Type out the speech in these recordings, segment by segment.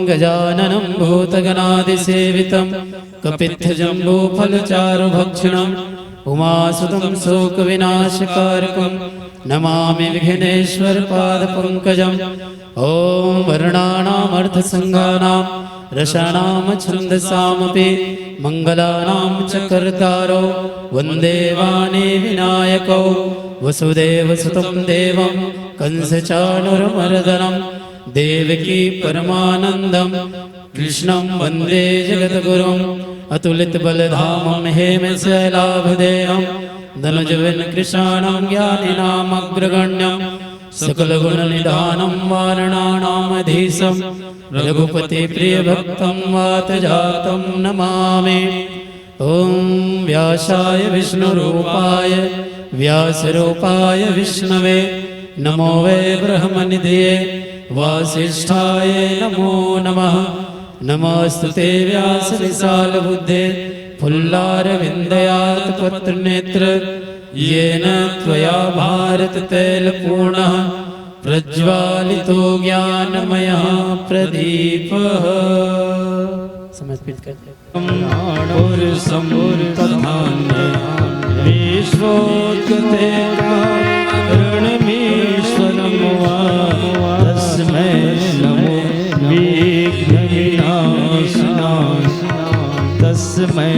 गजाननं भूतगणादिसेवितं कपित्थजम्बूफलचारुभक्षणम् उमासुतं शोकविनाशकारकं नमामि विघ्नेश्वरपादपङ्कजम्। ॐ वर्णानामर्थसङ्गानां रसानां छन्दसामपि मङ्गलानां च कर्तारो वन्दे वाणी विनायकौ वसुदेवसुतं देवं कंसचाणूरमर्दनं देवकी परमानन्दं कृष्णं वन्दे जगद्गुरुम् अतुलितबलधामं हेमशैलाभदेहं धनुजवनकृशाणं ज्ञानिनामग्रगण्यं सकलगुणनिधानं वारणानामधीशं रघुपतिप्रियभक्तं वातजातं नमामि। ॐ व्यासाय विष्णुरूपाय व्यासरूपाय विष्णवे नमो वै ब्रह्मनिधये वासिष्ठाय नमो नमः। नमोस्तुते व्यासविशालबुद्धे फुल्लारविन्दयातपत्रनेत्र येन त्वया भारततैलपूर्णः प्रज्वालितो ज्ञानमयः प्रदीपः। समर्पित करते विश्वोत्कते रणमीश्वरं वा तस्मै नमो विघ्नविनाशिनाय तस्मै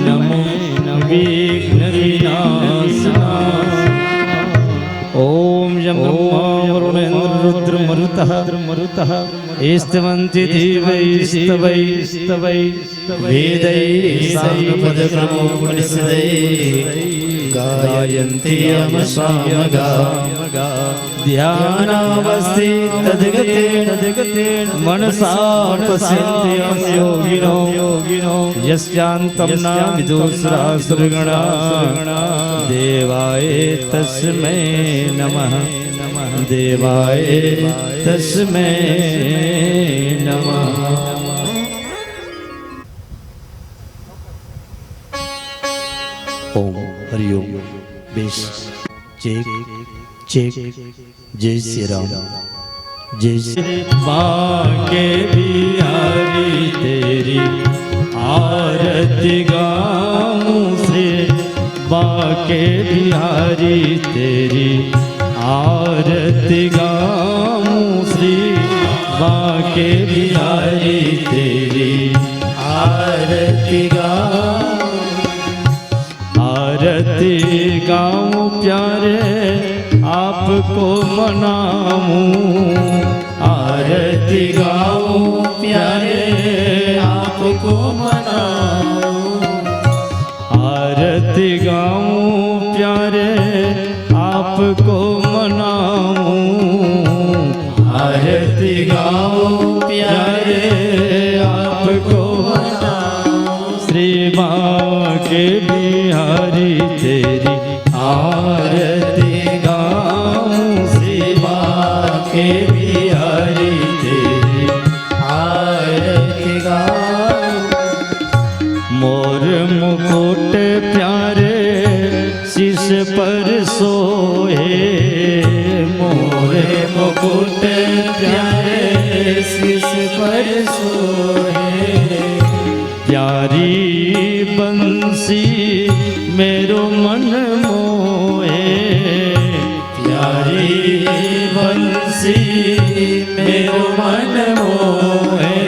नमो विघ्नविनाशिनाय। ओम यं ब्रह्मा वरुणेन्द्र रुद्रमरुतः स्तवन्ति देवैस्तवैस्तवै वेदैः सामपदक्रमोपनिषदैः गायन्ति यमसामगाः ध्यानावस्थितगतेन मनसा पश्यन्ति योगिनो यस्यान्तं न विदुषासुरगणाः देवाय तस्मै नमः देवाय तस्मै नमः। ओम हरि ओम बेश चेक चेक जय श्री राम जय श्री बाके बिहारी तेरी आरती गाऊं श्री बाके बिहारी तेरी आरती गाऊं श्री बाके बिहारी तेरी आरती आरती गाऊं प्यारे आपको मनाऊं आरती गाऊं प्यारे आपको मनाऊं आरती गाऊं प्यारे आपको मनाऊं आरती गाऊं प्यारे आपको मनाऊं श्री माँ के बिहारी तेरी आरती गाऊं श्री माँ के बिहारी तेरी आरती गाऊं। मोर मुकुट प्यारे शीश पर सोए मोर मुकुट प्यारे शीश पर सोए प्यारी बंसी मेरो मन मोहे प्यारी बंसी मेरो मन मोहे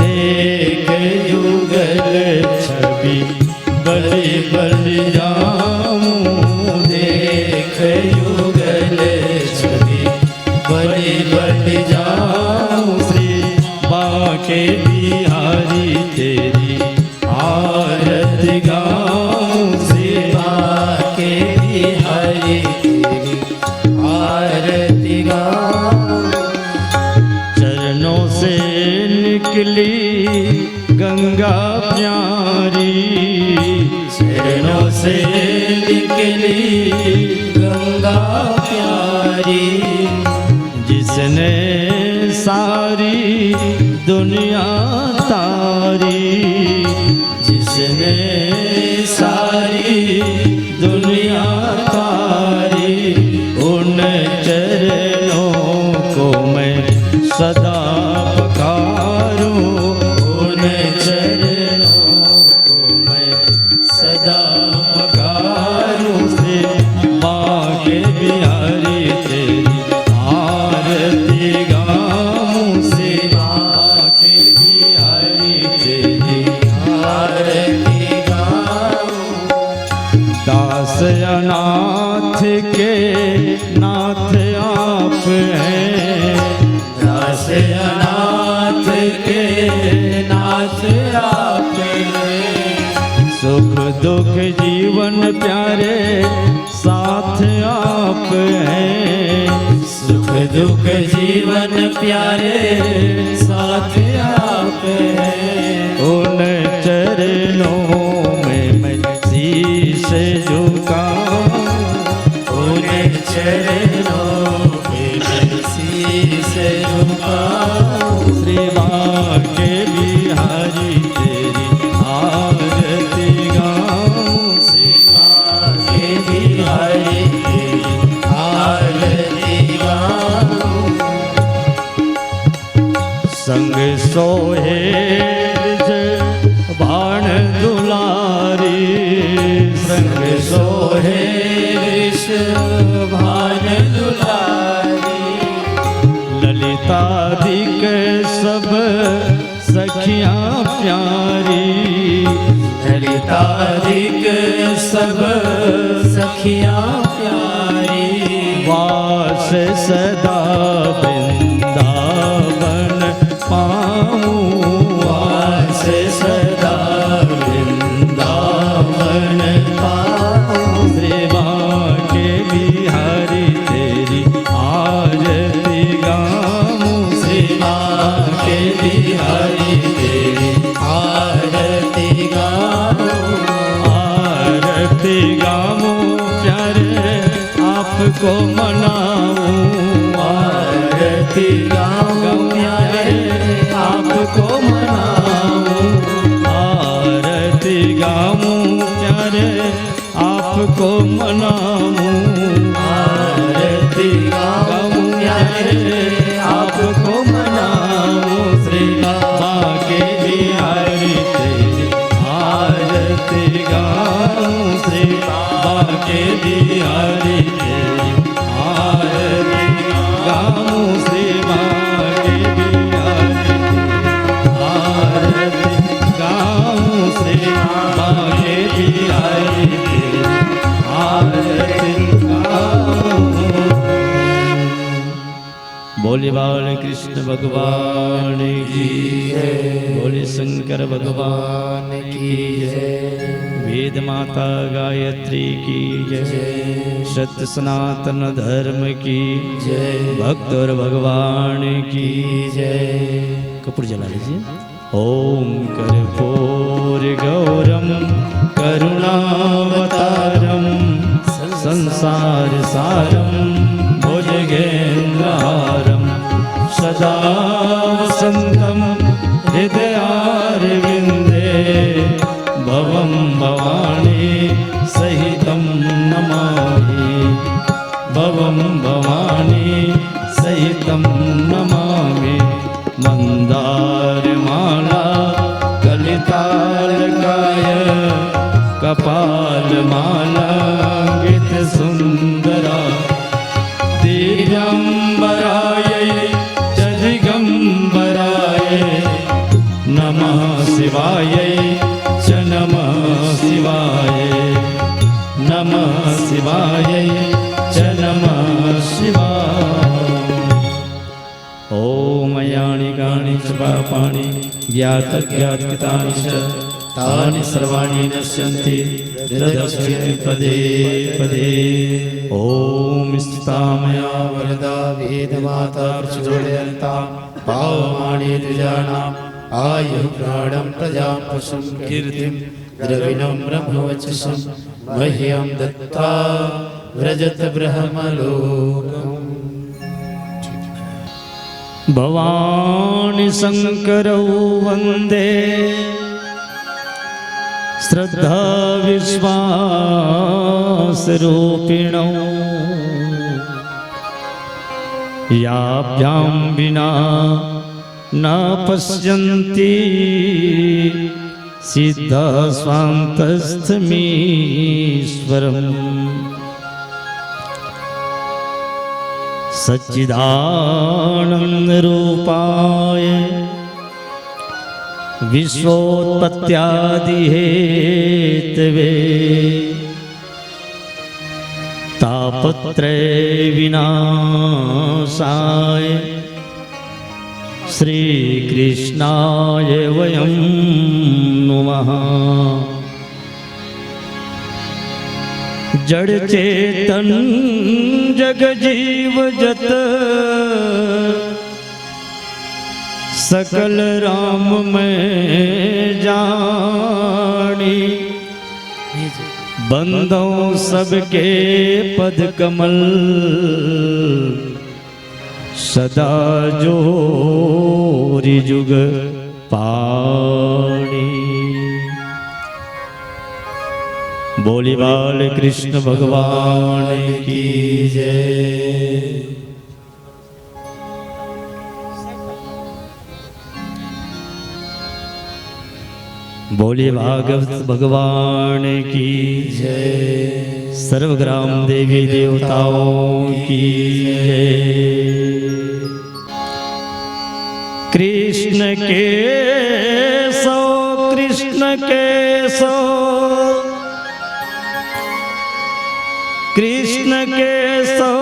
देख युगल छवि बलि बलि जाऊं देख युगल छवि बलि बलि जाऊं श्री बाके बिहारी तेरी आरती गाऊं श्री बाके बिहारी तेरी आरती गाऊं। चरणों से निकली गंगा प्यारी चरणों से निकली गंगा प्यारी जिसने सारी दुनिया तारी जिसने सारी दुनिया तारी उन चरणों को मैं सदा पुकारूं नाथ के नाथ आप हैं। सुख दुख जीवन प्यारे साथ आप हैं। सुख दुख जीवन प्यारे साथ आप हैं। उन चरणों में मैं शीश झुकाऊं। उन चरणों में मैं शीश झुकाऊं। श्री बांके बिहारी तेरी आरती गाऊं। श्री बांके बिहारी तेरी आरती गाऊं। संग सोहे बाण दुलारी। संग सोहे भान दुलारी। ललितादिक सब सखियां प्यारी। ललितादिक सब सखियां प्यारी। वास सदा वृंदावन पाऊं। वास सदा वृंदावन पाऊं। श्री बांके बिहारी तेरी आरती गाऊं। श्री बांके बिहारी तेरी आरती गाऊं। आरती गाऊं प्यारे आपको मनाऊं। आरती गाऊं प्यारे आपको मनाऊं। आरती गाऊं प्यारे आपको मनाऊं। आरती गाऊं प्यारे आपको मनाऊं। श्री बांके बिहारी तेरी आरती गाऊं। श्री बांके बिहारी तेरी आरती गाऊं। श्री बांके बिहारी आरती गाऊं। श्री बांके बिहारी तेरी आरती गाऊं। बोले बाल कृष्ण भगवान की जय। बोले शंकर भगवान की जय। वेद माता गायत्री की जय। सत्य सनातन धर्म की जय। भक्त और भगवान की जय। कपूर जला लीजिए। ओम कर्पूर गौरम करुणावतारम संसार सारम भुजगेन्द्रहारम सदा वसंतम हृदयारविंदे भवं भवानी सहितं नमामि। भवं भवानी सहितं नमामि। मंदारमाला कलितालकाय कपालमालांगित सुंदरा दिगंबराय च दिगंबराय नमः शिवाय च नमः शिवाय नमः शिवाय च नमः शिवाय। ओम यानि च पापानि ज्ञातज्ञातकृतानि च तानि सर्वाणि नश्यन्ति हृदस्मिन् पदे पदे। ओम स्थितामया वरदा वेदमाता प्रचोदयन्ता पावमाने द्विजानाम् आयुः प्राणं प्रजां पशुं कीर्तिं द्रविणं ब्रह्मवचसं मह्यं दत्त्वा व्रजत ब्रह्मलोकम्। भवानि शङ्करौ वन्दे श्रद्धा विश्वासरूपिणौ। याभ्यां विना न पश्यन्ति सिद्धः स्वान्तस्थमीश्वरम्। सच्चिदानन्दरूपाय विश्वोत्पत्त्यादिहेतवे तापत्रय विनाशाय श्रीकृष्णाय वयं नुमः। जड़ चेतन जग जीव जत सकल राम में जानी। बंदों सबके पद कमल सदा जोरि जुग पाणी। बोली बाल कृष्ण भगवान की जय। बोले भागवत भगवान की जय। सर्वग्राम देवी देवताओं की जय। कृष्ण के सो कृष्ण के सो कृष्ण के सो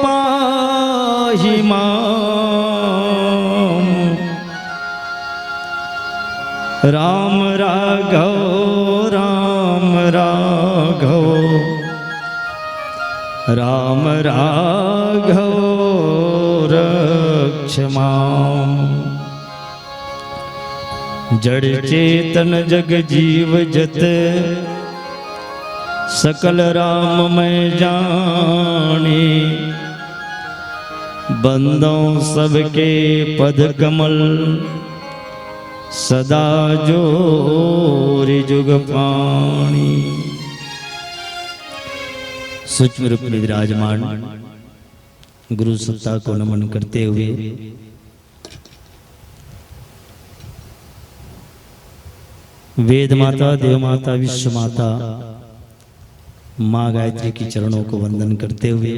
पाहि माम। राम राघव राम राघव राम राघव रक्ष माम। जड़ चेतन जग जीव जत सकल राम मैं जानी। बंदों सबके पद कमल सदा जोरि जुग पाणी। सूक्ष्म रूप में विराजमान गुरु सत्ता को नमन करते हुए वेद माता, देव माता, विश्व माता माँ गायत्री की चरणों को वंदन करते हुए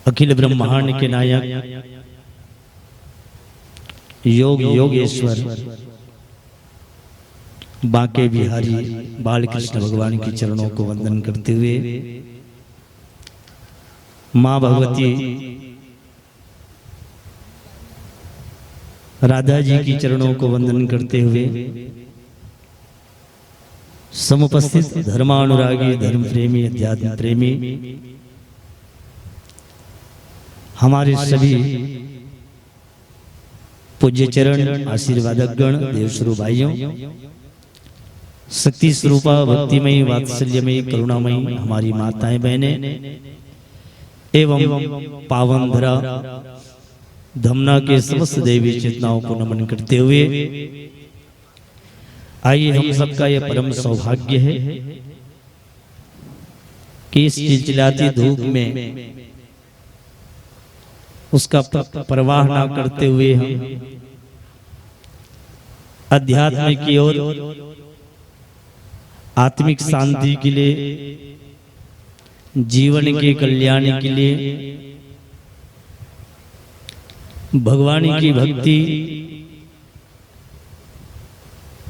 अखिल ब्रह्मांड के नायक योग योगेश्वर बांके बिहारी बालकृष्ण भगवान की चरणों को वंदन करते हुए माँ भगवती राधा जी की चरणों को वंदन करते हुए समुपस्थित धर्मानुरागी, धर्म प्रेमी, अध्यात्म प्रेमी हमारे सभी पूज्य चरण आशीर्वादक गण देवश्रू भाइयों, शक्ति स्वरूपा भक्तिमयी वात्सल्यमयी करुणामयी हमारी माताएं बहनें एवं पावन धरा धमना के समस्त देवी चेतनाओं को नमन करते हुए आइए हम सबका यह परम सौभाग्य है कि इस चिलचिलाती धूप में उसका परवाह ना करते हुए हम अध्यात्म की ओर, आत्मिक शांति के लिए, जीवन के कल्याण के लिए, भगवान की भक्ति,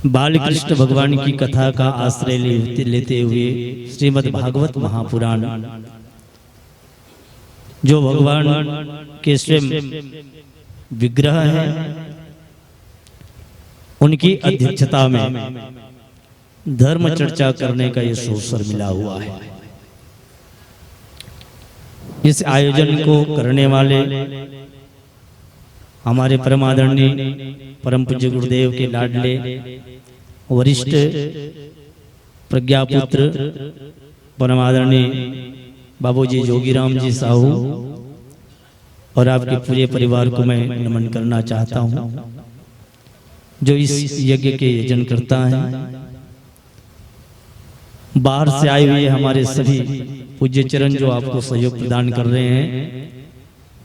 बालकृष्ण भगवान की कथा का आश्रय लेते हुए श्रीमद् भागवत महापुराण जो भगवान के स्वयं विग्रह है उनकी अध्यक्षता में धर्म चर्चा करने का यह अवसर मिला हुआ है। इस आयोजन को करने वाले हमारे परम आदरणीय परम पूज्य गुरुदेव के लाडले वरिष्ठ प्रज्ञापुत्र परम आदरणीय बाबूजी जोगीराम जी साहू और आपके पूरे परिवार को मैं नमन करना चाहता हूं, जो इस यज्ञ के आयोजन करता है। बाहर से आए हुए हमारे सभी पूज्य चरण जो आपको सहयोग प्रदान कर रहे हैं,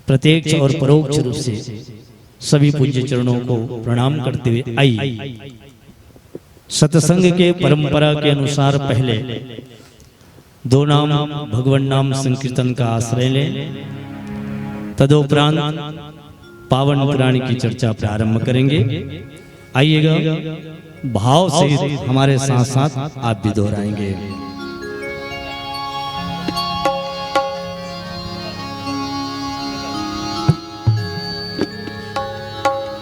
प्रत्यक्ष और परोक्ष रूप से सभी पूज्य चरणों को प्रणाम करते हुए आइए सत्संग के परंपरा के अनुसार पहले दो नाम भगवान नाम संकीर्तन का आश्रय लें, तदोपरांत पावन पुराण की चर्चा प्रारंभ करेंगे। आइएगा, भाव से हमारे साथ साथ आप भी दोहराएंगे।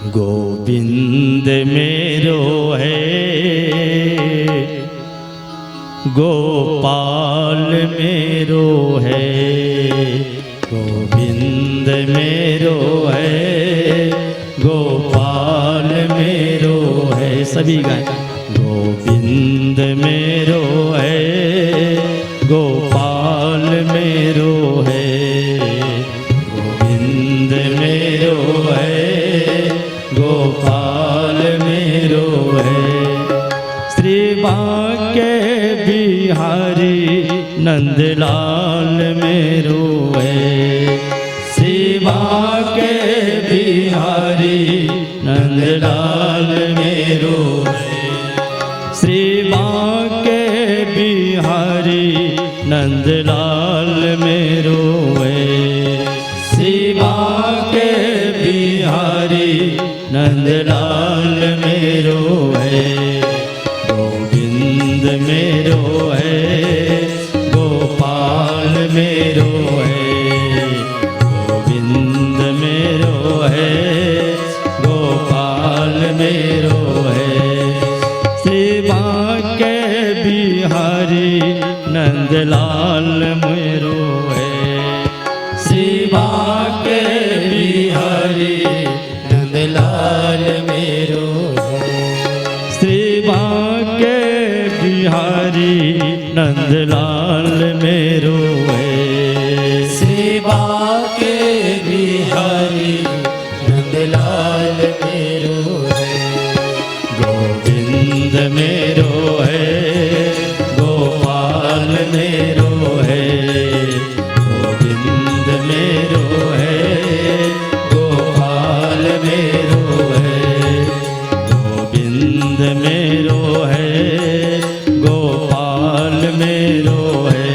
गोविंद मेरो है, गोपाल मेरो है, गोविंद मेरो है, गोपाल मेरो है। सभी गाएं। गोविंद मेरो है, गोपाल मेरो है, गोविंद मेरो है, गोपाल मेरो है। श्री बांके बिहारी नंदलाल मेरो है, श्री बांके बिहारी नंदलाल मेरो है, श्री बांके बिहारी नंदलाल मेरो है, श्री बांके बिहारी नंदलाल मेरो है। गोविंद मेरो है, गोपाल मेरो है, गोविंद मेरो है, गोपाल मेरो है। श्री बांके बिहारी नंदलाल मेरो है, श्री बांके बिहारी नंदलाल मेरो है, श्री बांके बिहारी नंदलाल मेरो है, श्री बांके बिहारी नंदलाल मेरो है। गोविंद मेरो है, गोपाल मेरो है, गोविंद मेरो है, गोपाल मेरो है, गोविंद मेरो है, गोपाल मेरो है,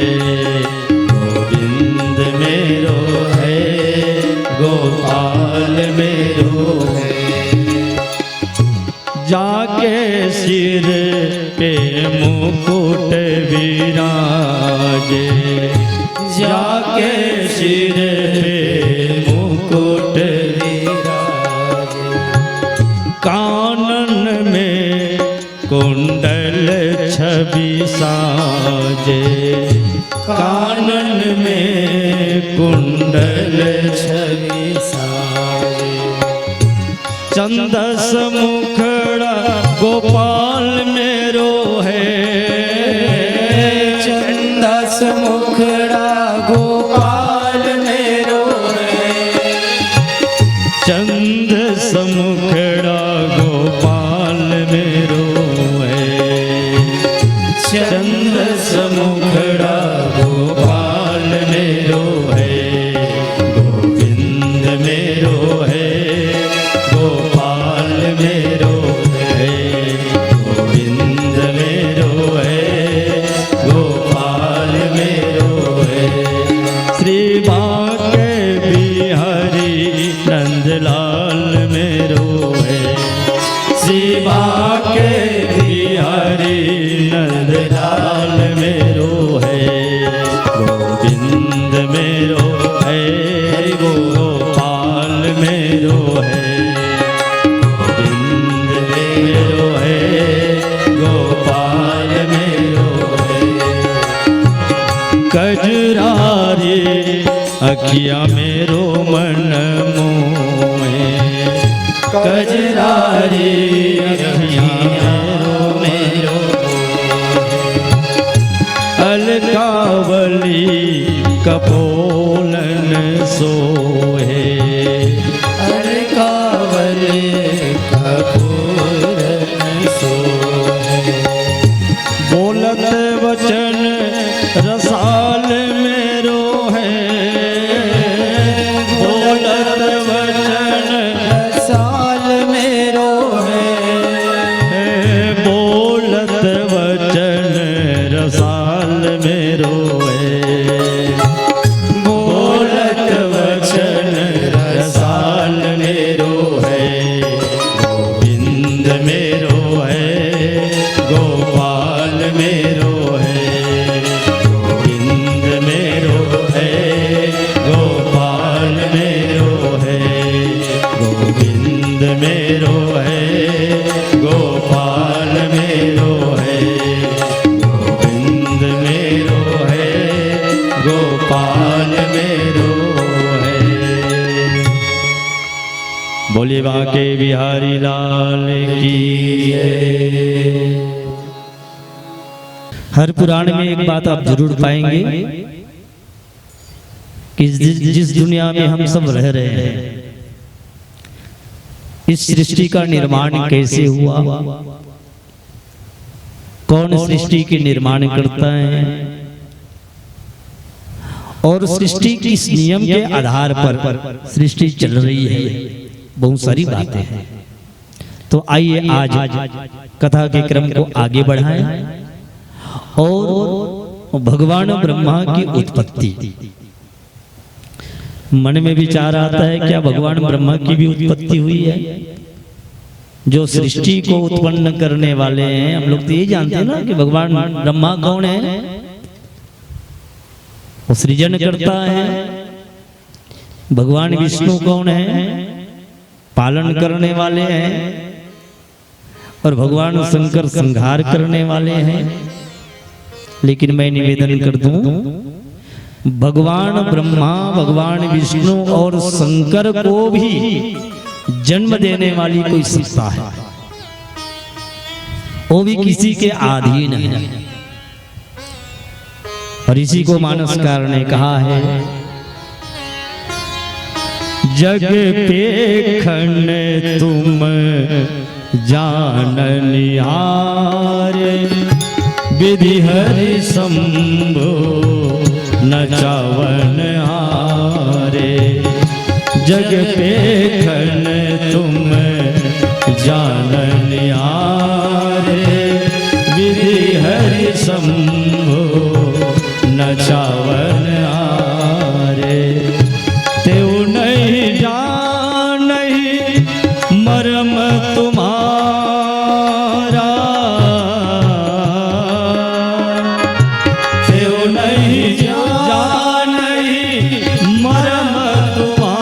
गोविंद मेरो है, गोपाल मेरो है। जाके सिर पे मुकुट विराजे, जाके सिर पे मुकुट विराजे, कानन में कुंडल छवि साजे, कानन में कुंडल छवि साजे। चंदस मुखड़ा गोपाल मेरो है, चंदस मुखड़ा गोपाल मेरो है, चंदस मुखड़ा गोपाल मेरो है, चंदस मुखड़ा गोपाल मेरो है। गोविंद मेरो है, गोपाल मेरो है, गोविंद मेरो है, गोपाल मेरो है। श्री बांके बिहारी नंदलाल मेरो है, श्री बांके बिहारी नंदलाल मेरो है। गोविंद मेरो है, गोपाल मेरो है, गोविंद मेरो है, गोपाल मेरो है। कजरारी अखिया मेरो मन मोहे, कजरारी अखिया मेरो अलकावली कपोलन सोहे, अलकावली कपोलन सोहे। बोलत वचन रसाल मेरो है, बोलत वचन रसाल मेरो बोले बाके बिहारी लाल की जय। हर पुराण में एक बात आप जरूर पाएंगे कि जिस दुनिया में हम सब रह रहे हैं, इस सृष्टि का निर्माण कैसे हुआ, कौन सृष्टि के निर्माण करता है, और सृष्टि किस नियम के आधार पर सृष्टि चल रही है, बहुत सारी बातें हैं। तो आइए आज कथा के क्रम को आगे बढ़ाएं और भगवान ब्रह्मा की उत्पत्ति। मन में विचार आता है क्या भगवान ब्रह्मा की भी उत्पत्ति हुई है? जो सृष्टि को उत्पन्न करने वाले हैं, हम लोग तो ये जानते हैं ना कि भगवान ब्रह्मा कौन है, वो सृजन करता है। भगवान विष्णु कौन है, पालन करने वाले हैं। और भगवान शंकर संहार करने वाले हैं। लेकिन मैं निवेदन कर दूं, भगवान ब्रह्मा, भगवान विष्णु और शंकर को भी जन्म देने वाली कोई सत्ता है, वो भी किसी के अधीन है। और इसी को मानसकार ने कहा है, जग पेखन तुम जाननिहार, विधि हरि शंभो नचावन हारे। जग पेखन तुम जाननिहारे, विधि हरि शंभो नचावन हारे। तेऊ नहीं जानहि मर्म तुम्हारा, तेऊ नहीं जानहि मर्म तुम्हारा,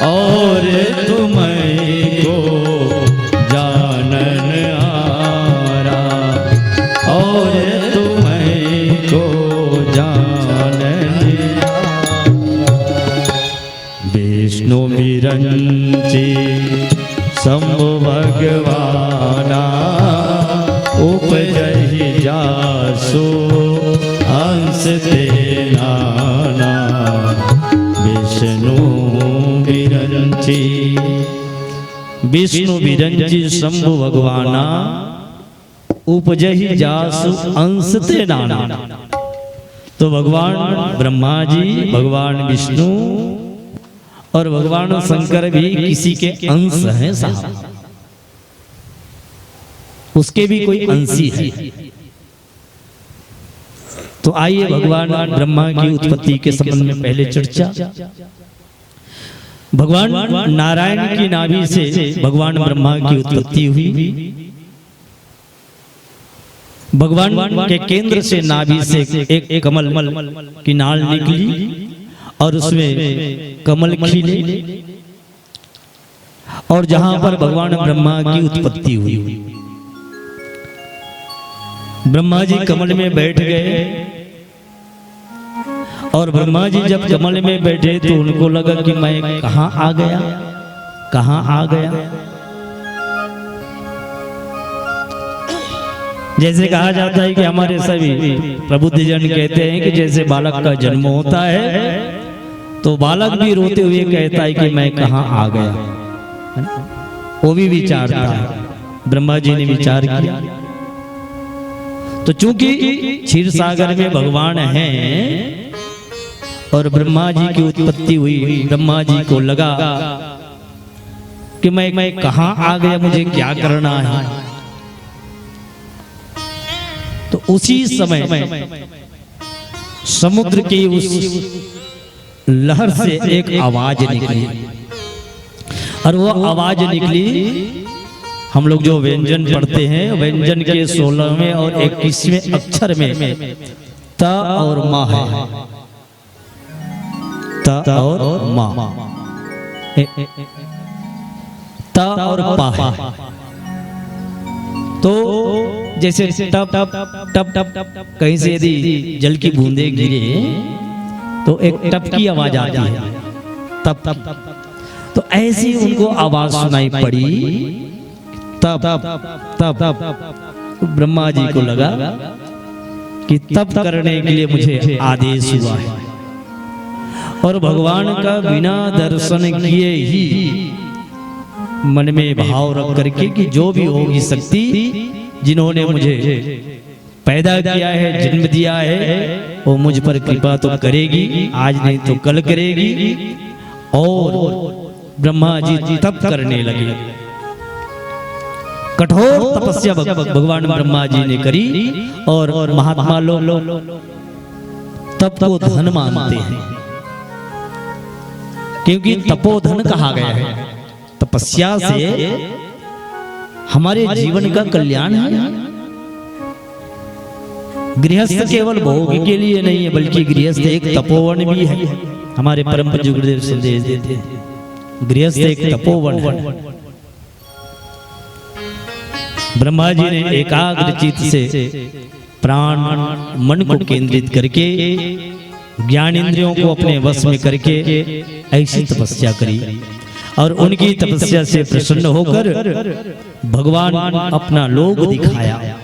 और तुम्हें को जानन आरा, और तुम्हें को जानन। विष्णु विरंची शंभु भगवाना, उपजहि जासु अंश ते नाना। विष्णु विरंची, विष्णु विरंची शंभु भगवाना, उपजहि जासु अंश ते नाना। तो भगवान ब्रह्मा जी, भगवान विष्णु और भगवान शंकर भी किसी के अंश हैं साहब, उसके भी कोई अंशी है। तो आइए भगवान ब्रह्मा की उत्पत्ति के संबंध में पहले चर्चा। भगवान नारायण की नाभि से भगवान ब्रह्मा की उत्पत्ति हुई। भगवान के केंद्र से नाभि से एक कमल की नाल निकली और उसमें कमल खिले, और जहां पर भगवान ब्रह्मा की उत्पत्ति हुई, ब्रह्मा जी कमल में बैठ गए। और ब्रह्मा जी जब कमल में बैठे तो उनको लगा कि मैं कहां आ गया, कहां आ गया। जैसे कहा जाता है कि हमारे सभी प्रबुद्धजन कहते हैं कि जैसे बालक का जन्म होता है तो बालक भी रोते हुए कहता है कि मैं कहां आ गया। वो भी विचारता है। ब्रह्मा जी ने विचार किया। तो चूंकि क्षीर सागर में भगवान हैं और ब्रह्मा जी की उत्पत्ति हुई, ब्रह्मा जी को लगा कि मैं कहां आ गया, मुझे क्या करना है। तो उसी समय समुद्र की उस लहर से एक आवाज निकली, और वो आवाज निकली, हम लोग जो व्यंजन पढ़ते हैं, व्यंजन के 16वें और 21वें अक्षर में त और मा है, त और मा, त और पा है। तो जैसे टप टप टप टप टप कहीं से यदि जल की बूंदें गिरे तो एक टप की आवाज आती है, तब तब तो ऐसी उनको आवाज सुनाई पड़ी। तब तब तब ब्रह्मा जी को लगा कि तप करने के लिए मुझे आदेश हुआ है, और भगवान का बिना दर्शन किए ही मन में भाव रख करके कि जो भी होगी शक्ति जिन्होंने मुझे पैदा किया है, जन्म दिया है, वो मुझ पर कृपा तो करेगी, आज नहीं तो कल करेगी। और ब्रह्मा जी तप करने लगे। कठोर तपस्या भगवान ब्रह्मा जी ने करी, और महात्मा लोग तप को धन मानते हैं, क्योंकि तपोधन कहा गया है। तपस्या से हमारे जीवन का कल्याण है। गृहस्थ केवल भोग के लिए नहीं है, बल्कि गृहस्थ एक तपोवन भी है। हमारे परम पूज्य गुरुदेव संदेश देते हैं, गृहस्थ एक तपोवन है। ब्रह्मा जी ने एकाग्र चित्त से प्राण मन को केंद्रित करके ज्ञान इंद्रियों को अपने वश में करके ऐसी तपस्या करी, और उनकी तपस्या से प्रसन्न होकर भगवान अपना लोक दिखाया,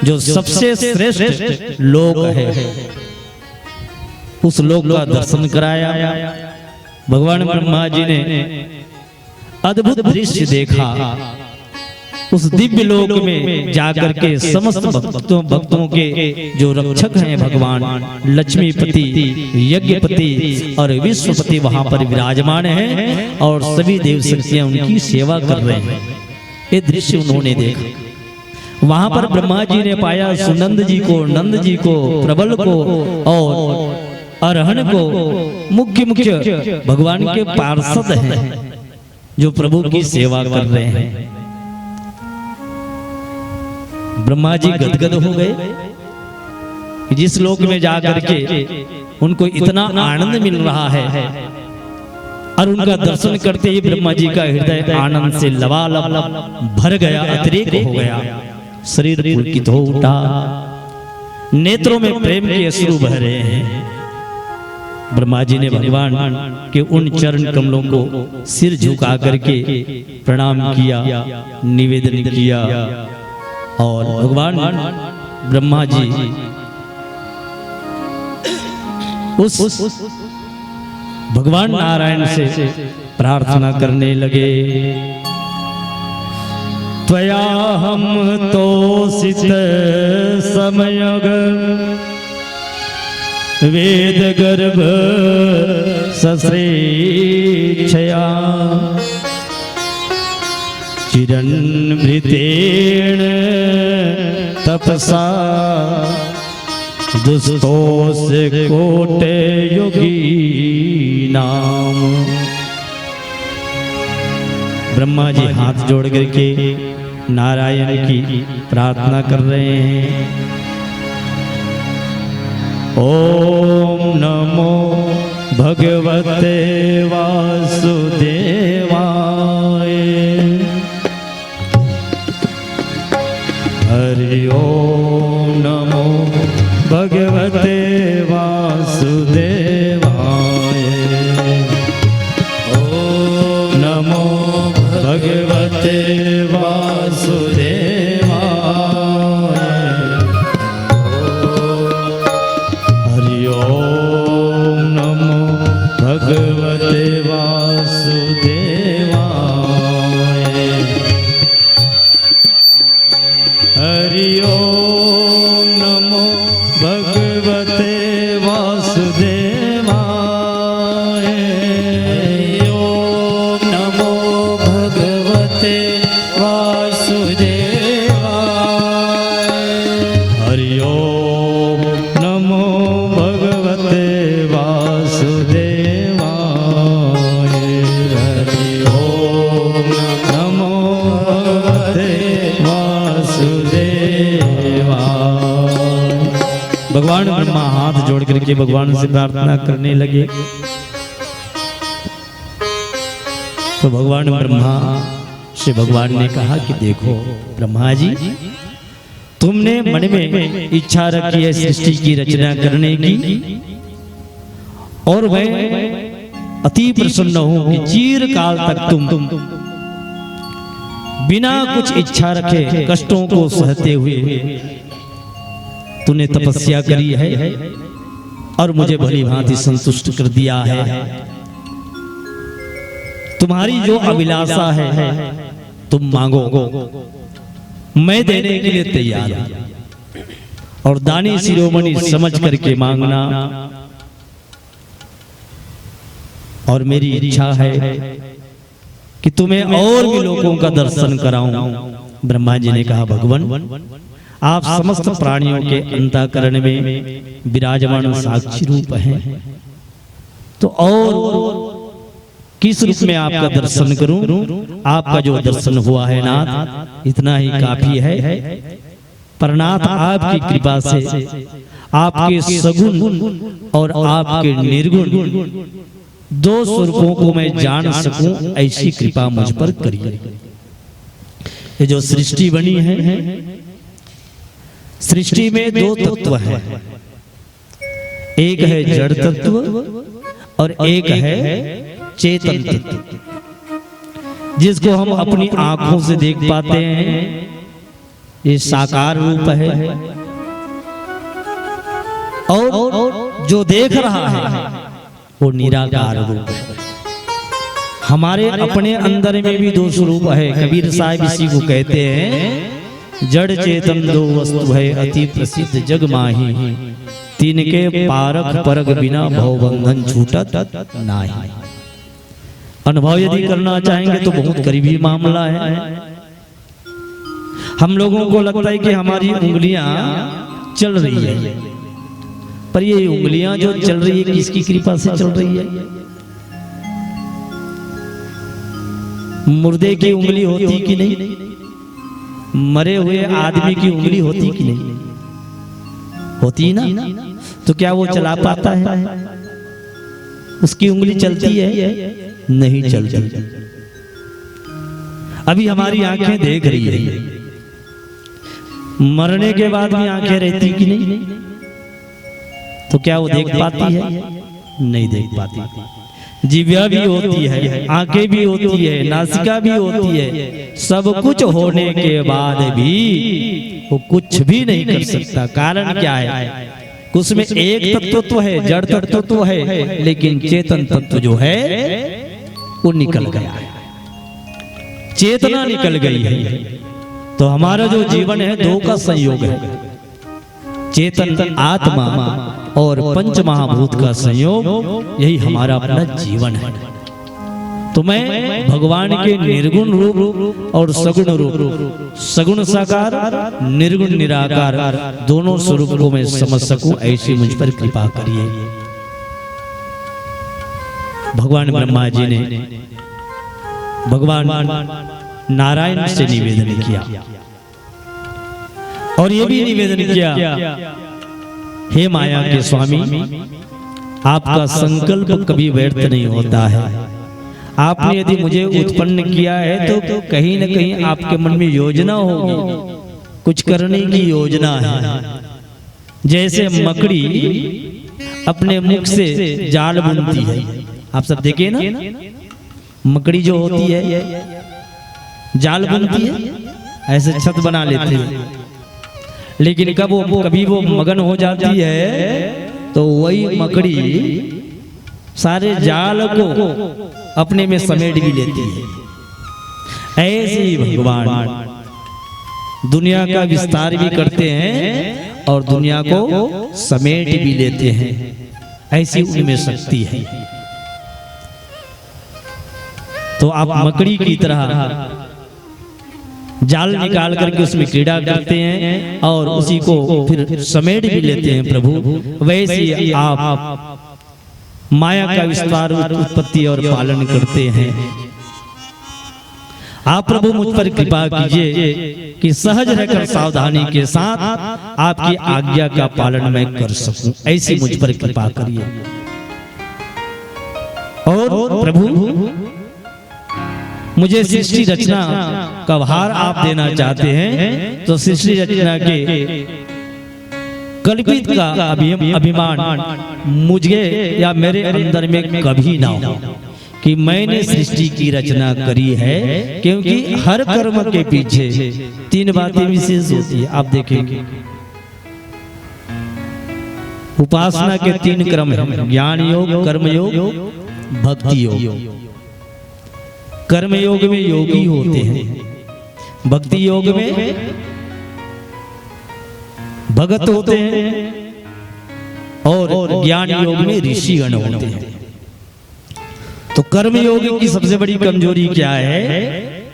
जो सबसे श्रेष्ठ लोक है। उस लोक का दर्शन कराया। भगवान ब्रह्मा जी ने अद्भुत दृश्य देखा। उस दिव्य लोक में जाकर के समस्त भक्तों के जो रक्षक हैं भगवान लक्ष्मीपति, यज्ञपति और विश्वपति वहां पर विराजमान हैं, और सभी देव शक्तियां उनकी सेवा कर रहे हैं। ये दृश्य उन्होंने देखा। वहां पर ब्रह्मा जी ने पाया सुनंद जी को, नंद जी को, प्रबल को और अरहन को, मुख्य भगवान के पार्षद हैं जो प्रभु की सेवा कर रहे हैं। ब्रह्मा जी गदगद हो गए। जिस लोक में जाकर के उनको इतना आनंद मिल रहा है, और उनका दर्शन करते ही ब्रह्मा जी का हृदय आनंद से लबालब भर गया, अतिरेक हो गया, शरीर पुलकित हो उठा, नेत्रों में प्रेम के अश्रु बह रहे हैं। ब्रह्मा जी ने भगवान के उन चरण कमलों को सिर झुका करके प्रणाम किया, निवेदन किया, और भगवान ब्रह्मा जी उस भगवान नारायण से प्रार्थना करने लगे। त्वया हम तोषित समयग वेद गर्भ सश्रेक्षया चिरन्मृतेण तपसा दुस्तोष कोटे योगी नाम। ब्रह्मा जी हाथ जोड़ करके नारायण की प्रार्थना कर रहे हैं। ओम नमो भगवते वासुदेवाय। हरि ओम नमो भगवते वासुदेवाय। ओम नमो भगवते वासुदेवाय। हरि ओम नमो भगवते वासुदेवाय। हरि ओम नमो भगवते वासुदेवाय। ओम नमो भगवते वासुदेवाय। हरि ओम नमो भगवते वासुदेवाय। हरि ओम नमो भगवते वासुदेवाय। भगवान ब्रह्मा हाथ जोड़ करके भगवान से प्रार्थना करने लगे। तो भगवान ब्रह्मा से भगवान ने कहा कि देखो ब्रह्मा जी, तुमने मन में इच्छा रखी है सृष्टि की रचना करने की, और मैं अति प्रसन्न हूं कि चिरकाल तक तुम बिना कुछ इच्छा रखे कष्टों को सहते हुए तूने तपस्या करी है और मुझे भली भांति संतुष्ट कर दिया है। तुम्हारी जो अभिलाषा है तुम मांगो, मैं देने के लिए तैयार हूं। और दानी शिरोमणि समझ करके मांगना। और मेरी इच्छा है कि तुम्हें और भी लोगों का दर्शन कराऊं। ब्रह्मा जी ने कहा, भगवान आप समस्त प्राणियों के अंतःकरण में विराजमान साक्षी रूप हैं, तो और किस रूप में आपका दर्शन करूं? आपका जो दर्शन हुआ है नाथ, इतना ही काफी है। पर नाथ आपकी कृपा से आपके सगुण और आपके निर्गुण दो स्वरूपों को मैं जान सकूं, ऐसी कृपा मुझ पर करिए। ये जो सृष्टि बनी है, सृष्टि में दो तत्व हैं, एक है जड़ तत्व और एक है चेतन तत्व, जिसको हम अपनी आंखों से देख पाते हैं। ये साकार रूप है। और जो देख रहा है वो निराकार रूप है। हमारे अपने अंदर में भी दो स्वरूप है। कबीर साहब इसी को कहते हैं, जड़ चेतन दो वस्तु है, अति प्रसिद्ध जग माही, तीन के पारख परग बिना भव बंधन छूटत नाही। अनुभव यदि करना चाहेंगे तो बहुत करीबी मामला है। हम लोगों को लगता है कि हमारी उंगलियां चल रही है, पर ये उंगलियां जो चल रही है किसकी कृपा से चल रही है? मुर्दे की उंगली होती कि नहीं? मरे हुए आदमी की उंगली होती कि नहीं? होती ना? तो क्या वो चला पाता है? उसकी उंगली चलती है? नहीं चलती। अभी हमारी आंखें देख रही है, मरने के बाद भी आंखें रहती कि नहीं? तो क्या वो देख पाती है? नहीं देख पाती। जिह्वा भी होती है, आंखें भी होती है, नासिका भी होती है, सब कुछ होने के बाद भी वो कुछ भी नहीं कर सकता। कारण क्या है? उसमें एक तत्व तो है, जड़ तत्व तो है, लेकिन चेतन तत्व जो है वो निकल गया है, चेतना निकल गई है। तो हमारा जो जीवन है दो का संयोग है, चेतन आत्मा और पंच महाभूत का संयोग, यही हमारा अपना जीवन है। तो मैं भगवान के निर्गुण रूप और सगुण रूप, सगुण साकार निर्गुण निराकार दोनों स्वरूप को मैं समझ सकूं, ऐसी मुझ पर कृपा करिए। भगवान ब्रह्मा जी ने भगवान नारायण से निवेदन किया और ये भी निवेदन किया, हे माया के स्वामी, आपका संकल्प कभी व्यर्थ नहीं होता है। आपने यदि मुझे उत्पन्न किया है तो कहीं न कहीं आपके मन में योजना होगी, कुछ करने की योजना है। जैसे मकड़ी अपने मुख से जाल बुनती है, आप सब देखे ना, मकड़ी जो होती है जाल बुनती है, ऐसे छत बना लेती है, लेकिन कभी वो मगन हो जाती है तो वही मकड़ी सारे जाल को अपने में समेट भी लेती है। ऐसे ही भगवान दुनिया का विस्तार भी करते हैं और दुनिया को समेट भी लेते हैं, ऐसी उनमें शक्ति है। तो आप मकड़ी की तरह जाल निकाल करके उसमें क्रीड़ा करते हैं और उसी को फिर समेट भी लेते हैं प्रभु। वैसे आप माया का विस्तार, उत्पत्ति और पालन करते हैं। आप प्रभु मुझ पर कृपा कीजिए कि सहज रहकर सावधानी के साथ आपकी आज्ञा का पालन मैं कर सकूं, ऐसी मुझ पर कृपा करिए। और प्रभु मुझे सृष्टि रचना का भार आप देना चाहते हैं, तो सृष्टि रचना के कल्पित का अभिमान मुझे या मेरे अंदर में कभी ना हो कि मैंने सृष्टि की रचना करी है, क्योंकि हर कर्म के पीछे 3 बातें विशेष होती है। आप देखेंगे उपासना के 3 क्रम हैं, ज्ञान योग, कर्म योग, भक्ति योग। कर्म योग में योगी होते हैं, भक्ति योग में भगत होते हैं, और ज्ञान योग में ऋषिगण होते हैं। तो कर्म योग की सबसे बड़ी कमजोरी क्या है?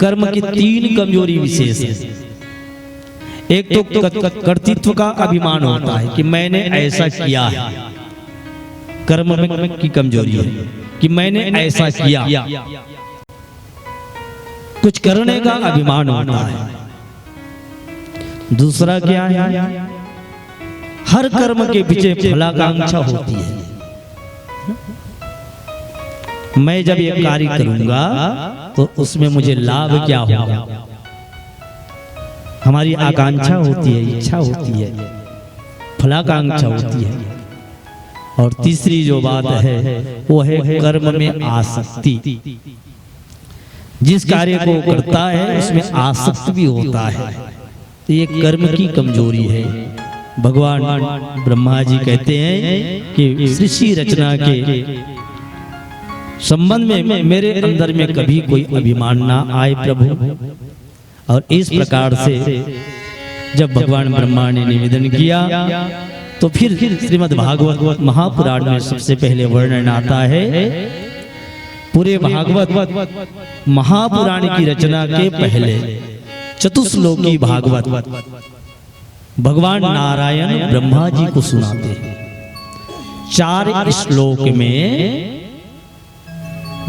कर्म की 3 कमजोरी विशेष है। एक तो कर्तृत्व का अभिमान होता है कि मैंने ऐसा किया है, कर्म में की कमजोरी है कि मैंने ऐसा किया। कुछ करने का अभिमान होता है। दूसरा क्या है? हर कर्म के पीछे फलाकांक्षा होती है। मैं जब ये कार्य करूंगा तो उसमें मुझे लाभ क्या होगा? हमारी आकांक्षा होती है, इच्छा होती है, फलाकांक्षा होती है। और तीसरी जो बात है वो है कर्म में आसक्ति। जिस कार्य को करता है उसमें आसक्त भी होता है। तो ये कर्म की कमजोरी है। भगवान ब्रह्मा जी कहते हैं कि सृष्टि रचना के संबंध में मेरे अंदर में कभी कोई अभिमान ना आए प्रभु। और इस प्रकार से जब भगवान ब्रह्मा ने निवेदन किया तो फिर श्रीमद् भागवत महापुराण में सबसे पहले वर्णन आता है। पूरे भागवत महापुराण की रचना के पहले चतुश्लोकी भागवत भगवान नारायण ब्रह्मा जी को सुनाते हैं। 4 श्लोक में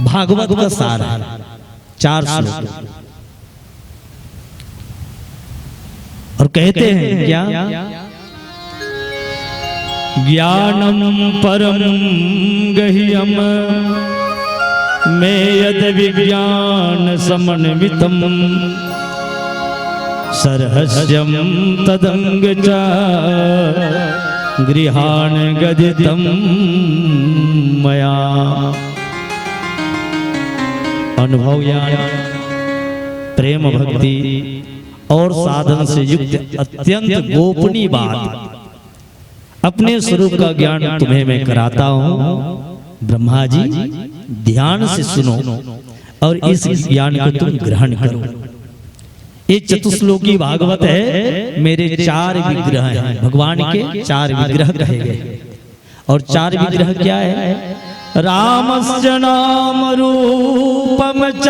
भागवत का सार है, 4 श्लोक। और कहते हैं क्या? ज्ञानम परम गह्यम में यद विज्ञान समन्वितम सरहस्यम तदंग च गृहाण गदितम मया। अनुभव ज्ञान, प्रेम भक्ति और साधन से युक्त अत्यंत गोपनीय बात, अपने स्वरूप का ज्ञान तुम्हें मैं कराता हूं। ब्रह्मा जी ध्यान से सुनो और इस ज्ञान को तुम ग्रहण करो। ये चतुश्लोकी भागवत है। मेरे 4 विग्रह हैं, भगवान के 4 विग्रह कहे गए। और 4 विग्रह क्या है? रामस्य नाम रूपम च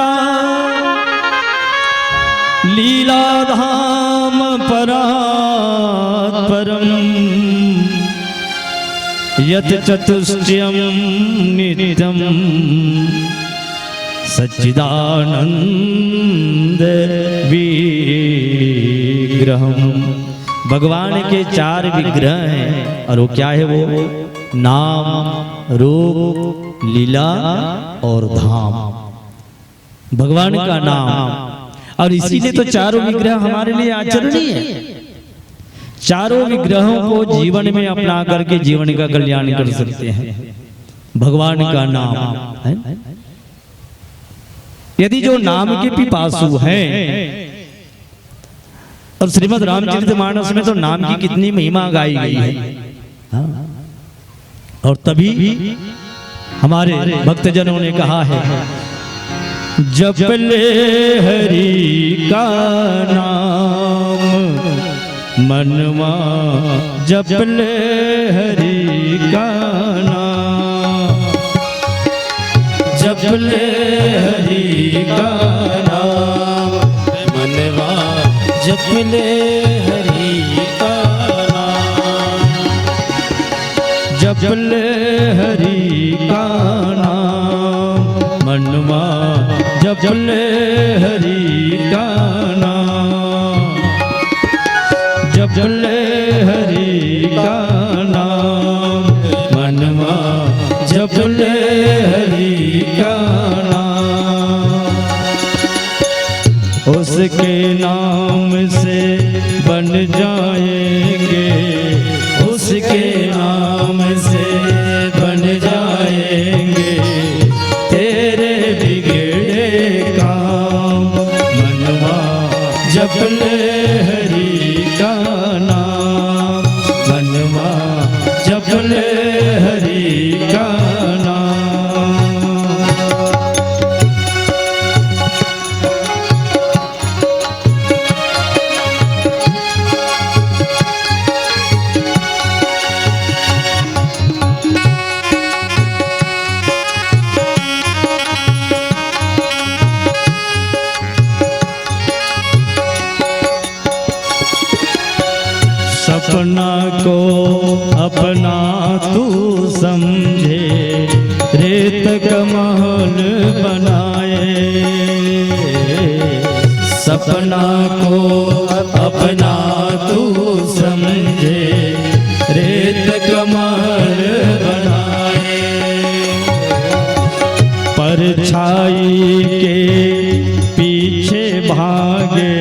लीलाधाम परात् परम यत् चतुष्टयं नित्यं सच्चिदानंद विग्रहम। भगवान के 4 विग्रह हैं। और वो क्या है? वो नाम, रूप, लीला और धाम। भगवान का नाम। और इसीलिए तो 4 विग्रह हमारे लिए आचरणीय है। 4 विग्रहों को जीवन में अपना करके जीवन का कल्याण कर सकते हैं। भगवान का नाम है। यदि जो नाम के पिपासु हैं, और श्रीमद् रामचरितमानस में तो नाम की कितनी महिमा गाई गई है। और तभी हमारे भक्तजनों ने कहा है, जप ले हरि का नाम मनवा, जप ले हरि का नाम, जप ले हरि का नाम मनवा, जप ले हरि का नाम, जप ले हरि का नाम मनवा, जप ले हरि का नाम, जप ले हरि का नाम मनवा, जप ले हरि का नाम। उसके नाम से बन जाएंगे, उस सपना को अपना तू समझे, रेत कमर बनाए। परछाई के पीछे भागे,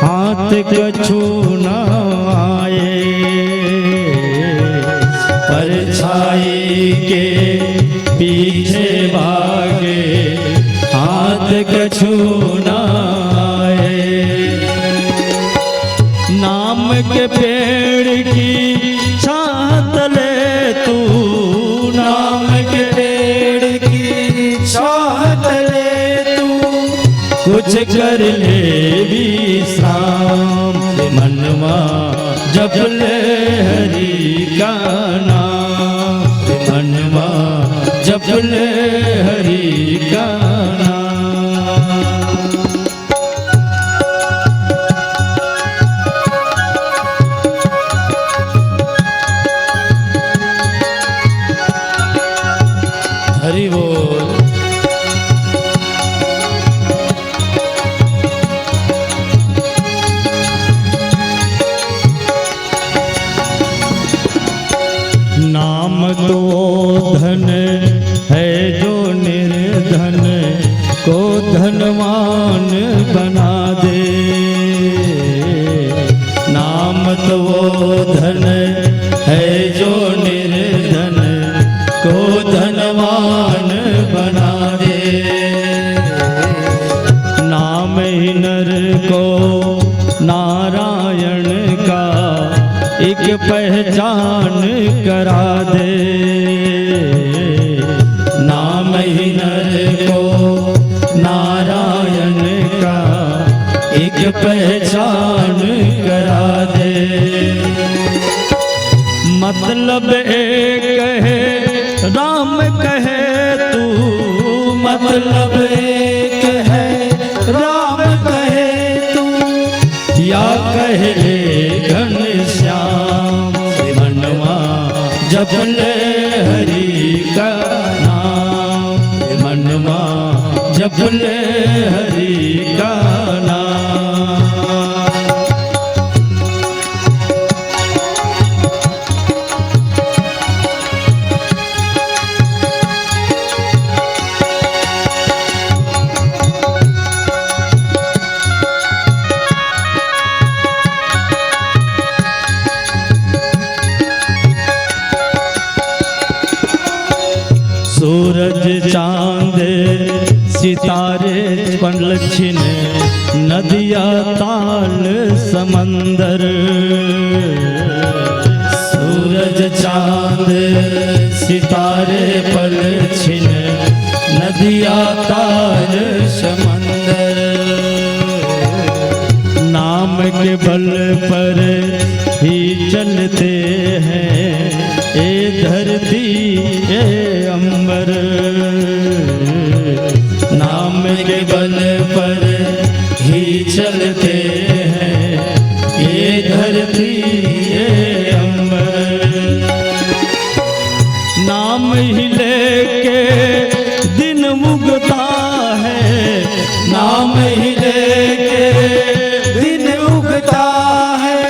हाथ कछु न आए। परछाई के पीछे भागे, हाथ कछु न आए। नाम के पेड़ की छात ले तू, नाम के पेड़ की छात ले तू, कुछ कर ले विश्राम। मनवा जप ले हरि का नाम, मनवा जप ले हरि का नाम। हरि बोल। नाम तो धन है जो निर्धन को धनवान बना दे। नाम तो धन है जो निर्धन को धनवान बना दे। नाम ही नर को नारायण का एक पहचान करा दे। नाम ही नर को नारायण का एक पहचान करा दे। मतलब एक है राम कहे तू, मतलब एक है राम कहे तू, या कहे घनश्याम। मनवा जप ले हरि का नाम, मनवा जप ले हरि का नाम। सूरज चांद सितारे पलछिन, नदिया ताल समंदर। सूरज चांद सितारे पलछिन, नदिया ताल समंदर। नाम के बल पर ही चलते हैं ए धरती ए अंबर। नाम के बल पर ही चलते हैं ये धरती ये अंबर। नाम ही लेके दिन उगता है, नाम ही लेके दिन उगता है,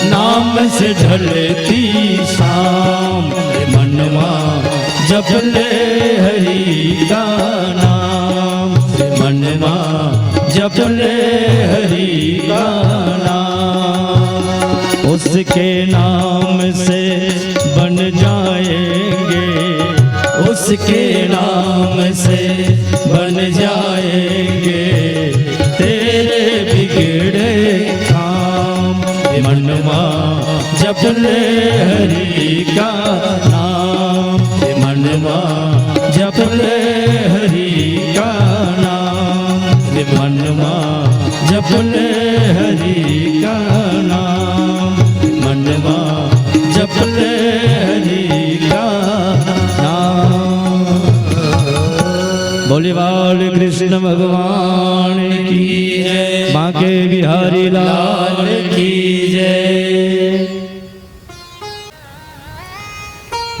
नाम से ढलती शाम। मनवा जप ले हरि का नाम, मनवा जप ले हरि का नाम। उसके नाम से बन जाएंगे, उसके नाम से बन जाएंगे तेरे बिगड़े काम। मनवा जप ले हरि का नाम, मनवा जप ले हरि का नाम, मनवा जप ले हरि का नाम, मनवा जप ले हरि का नाम। बोले बाल कृष्ण भगवान की जय, बांके बिहारी लाल की जय।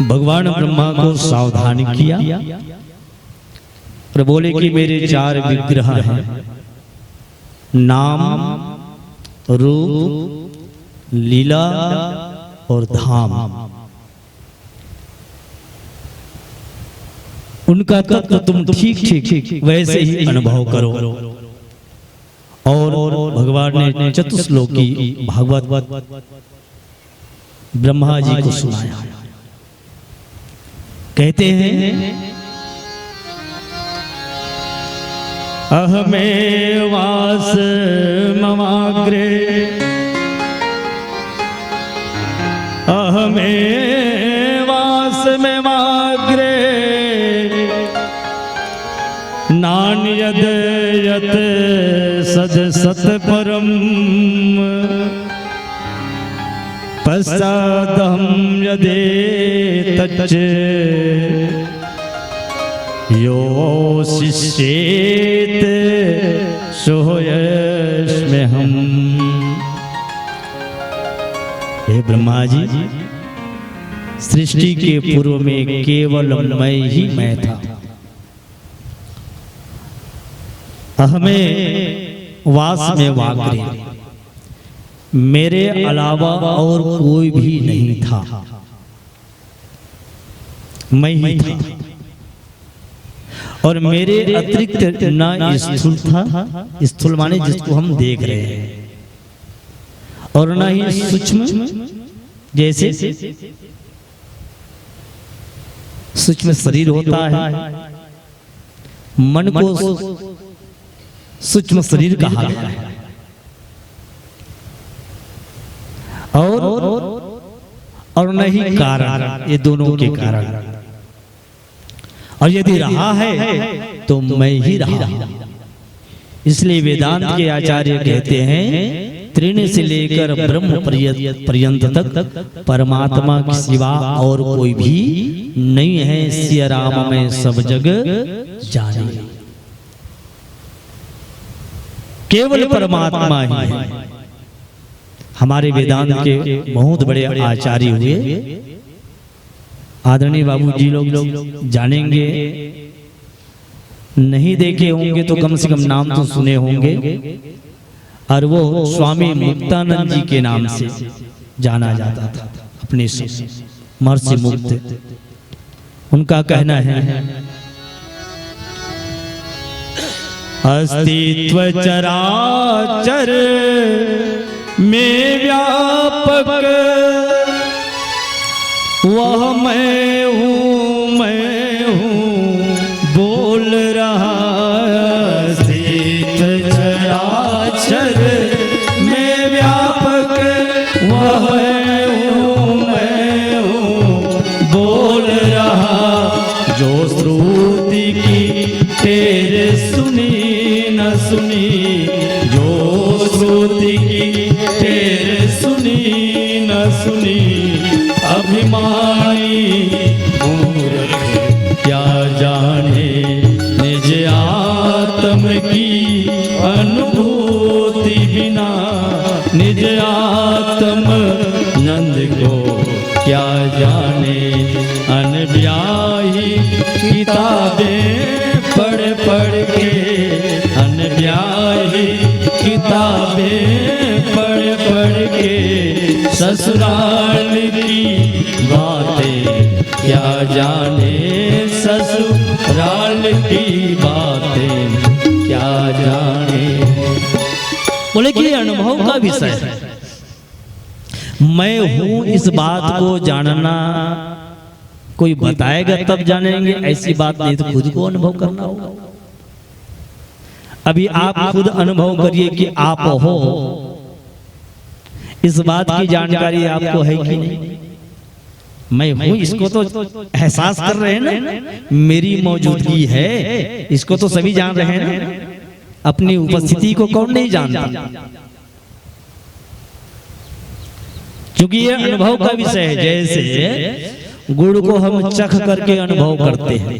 भगवान ब्रह्मा को सावधान किया और बोले कि मेरे 4 विग्रह हैं, नाम, रूप, लीला और धाम, उनका तत्व तुम ठीक ठीक वैसे ही अनुभव करो। और भगवान ने चतुश्लोकी भागवत ब्रह्मा जी को सुनाया। कहते हैं अहमेवास ममाग्रे अहमेवास ममाग्रे नान्यद यत सद सत परम पश्चादहं यदे तच्च यो शिष्येत सोऽस्म्यहम्। हे ब्रह्मा जी, सृष्टि के पूर्व में केवल मैं ही मैं था। अहमे वास में वाग्रे, मेरे अलावा और कोई भी नहीं था, मैं ही था। और मेरे अतिरिक्त ना स्थूल था, स्थूल माने जिसको हम देख रहे हैं, और ना ही सूक्ष्म, जैसे सूक्ष्म शरीर होता है, मन को सूक्ष्म शरीर कहा गया है। और नहीं कारण, ये दोनों के कारण। और यदि रहा है तो मैं ही रहा। इसलिए वेदांत के आचार्य कहते हैं त्रिण से लेकर ब्रह्म पर्यंत तक परमात्मा के सिवा और कोई भी नहीं है। सिया राम में सब जग जाने, केवल परमात्मा ही है। हमारे वेदांत के बहुत बड़े आचार्य हुए, आदरणीय बाबूजी लोग जानेंगे, नहीं देखे होंगे तो कम से कम नाम तो सुने होंगे। और वो स्वामी मुक्तानंद जी के नाम से जाना जाता था, अपने से महर्षि मुक्त। उनका कहना है अस्तित्व चराचर में व्यापक वह मैं हूँ बोल रहा। अस्तित्व चराचर में व्यापक वह मैं हूँ बोल रहा। जो श्रुति की तेरे सुनी न सुनी, जो श्रुति की तेरे सुनी न सुनी, अभिमानी मूर्ख क्या जाने निज आत्म की अनुभूति बिना। निज आत्म नंद को क्या जाने, अनब्याही किताबें पढ़ के, अनब्याही किताबें पढ़ के ससुराल की बातें क्या जाने, ससुराल की बातें क्या जाने। बोले कि अनुभव का विषय है। मैं हूं इस बात को जानना कोई बताएगा तब जानेंगे, ऐसी बात नहीं तो खुद को अनुभव करना होगा। अभी आप खुद अनुभव करिए कि आप हो, इस बात की जानकारी आपको है कि नहीं। मैं हूं इसको तो एहसास कर रहे हैं ना, मेरी मौजूदगी है इसको तो सभी जान रहे हैं ना। अपनी उपस्थिति को कौन नहीं जानता, क्योंकि ये अनुभव का विषय है। जैसे गुड़ को हम चख करके अनुभव करते हैं,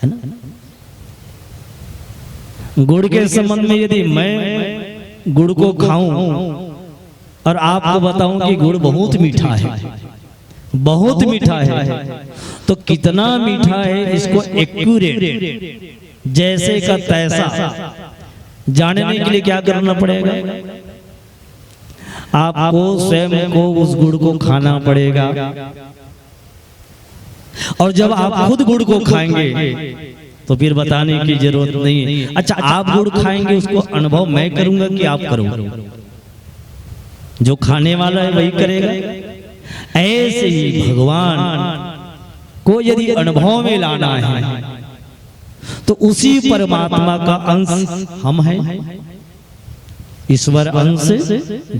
है ना। गुड़ के संबंध में यदि मैं गुड़ को खाऊं और आपको बताऊं कि गुड़ बहुत मीठा है, बहुत मीठा है, तो कितना मीठा है इसको एक्यूरेट जैसे का तैसा जानने के लिए क्या करना पड़ेगा? आपको स्वयं को उस गुड़ को खाना पड़ेगा। और जब आप खुद गुड़ को खाएंगे तो फिर बताने की जरूरत नहीं। अच्छा, आप गुड़ खाएंगे उसको अनुभव मैं करूंगा कि आप करोगे? जो खाने वाला है वही करेगा। ऐसे ही भगवान को यदि अनुभव में लाना है तो उसी परमात्मा का अंश हम हैं। ईश्वर अंश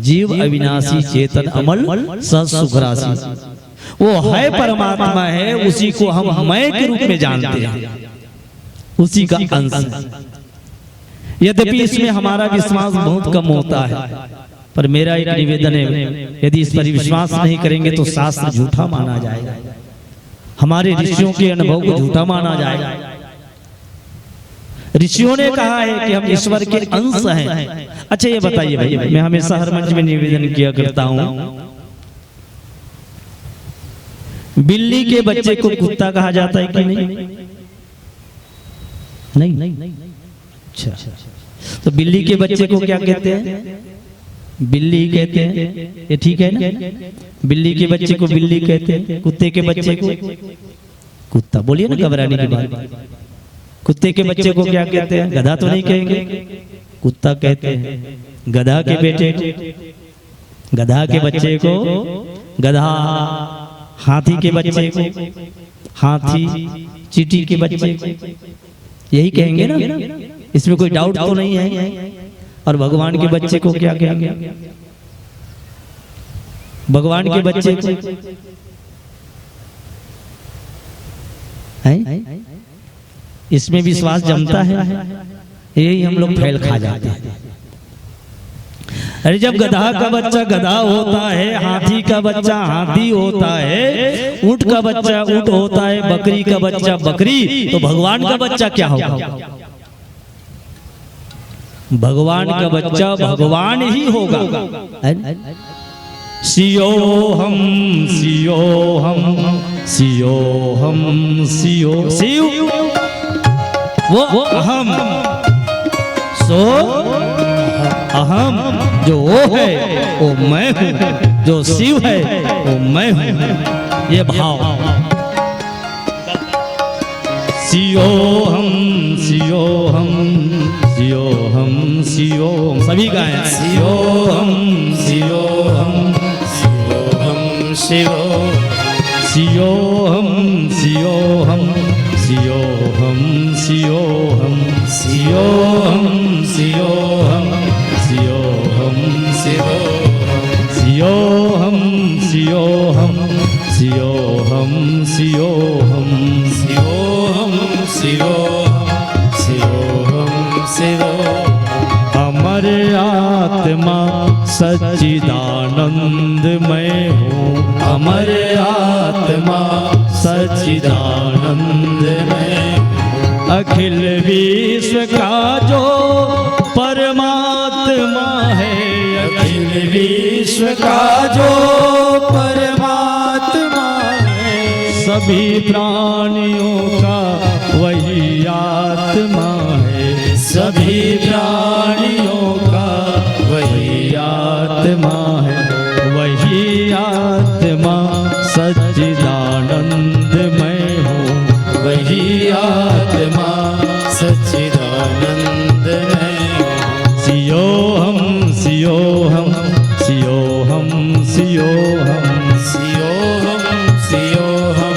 जीव अविनाशी चेतन अमल सुख राशि, वो है परमात्मा है, उसी को हम मैं के रूप में जानते हैं, उसी का अंश। यद्यपि इसमें हमारा विश्वास बहुत कम होता है, पर मेरा एक निवेदन है, यदि इस पर विश्वास नहीं करेंगे तो शास्त्र झूठा माना जाएगा, हमारे ऋषियों के अनुभव को झूठा माना जाएगा। ऋषियों ने कहा है कि हम ईश्वर के अंश हैं। अच्छा ये बताइए भाई, मैं हमेशा हर मंच में निवेदन किया करता हूं, बिल्ली के बच्चे को कुत्ता कहा जाता है कि नहीं? नहीं। अच्छा, तो बिल्ली के बच्चे को क्या कहते हैं? बिल्ली कहते हैं, ये ठीक है ना? बिल्ली के बच्चे को बिल्ली कहते हैं, कुत्ते के बच्चे को कुत्ता। बोलिए ना घबराने की बात। कुत्ते के बच्चे को क्या कहते हैं? गधा तो नहीं कहेंगे, कुत्ता कहते हैं। गधा के बेटे, गधा के बच्चे को गधा, हाथी के बच्चे को हाथी, चींटी के बच्चे को यही कहेंगे ना, इसमें कोई डाउट तो नहीं है। और भगवान के बच्चे को क्या कहेंगे? भगवान के बच्चे को है? इसमें विश्वास जमता है, यही हम लोग फैल खा जाते हैं। अरे जब गधा का बच्चा गधा होता है, हाथी का बच्चा हाथी होता है, ऊंट का बच्चा ऊंट होता है, बकरी का बच्चा बकरी, तो भगवान का बच्चा क्या होगा? भगवान का बच्चा भगवान ही होगा। सियो हम सियो हम सियो हम सियो शिव, वो अहम, सो अहम, जो वो है वो मैं हूँ, जो शिव है वो मैं हूँ, ये भाव। सियो हम सियो हम सियो हम सियो, सभी गाएं। सियो हम सियो हम सियो हम शिव, सियो हम सियो हम सियो हम सियो हम सियो हम सियो हम सियो हम सियो, सियो हम सियो हम सियो हम सियो हम सियो हम सियो सियो हम सियो। अमर आत्मा सच्चिदानंद मैं हूँ, अमर आत्मा सच्चिदानंद मैं, अखिल विश्व का जो परमात्मा है, अखिल विश्व का जो परमात्मा है, सभी प्राणियों का वही आत्मा है, सभी प्राणियों का वही आत्मा है, वही आत्मा सच्चिदानंद मैं हूँ, वही आत्मा सच्चिदानंद मैं हूँ। सियो हम सियो हम सियो हम सियो हम सियो हम सियो हम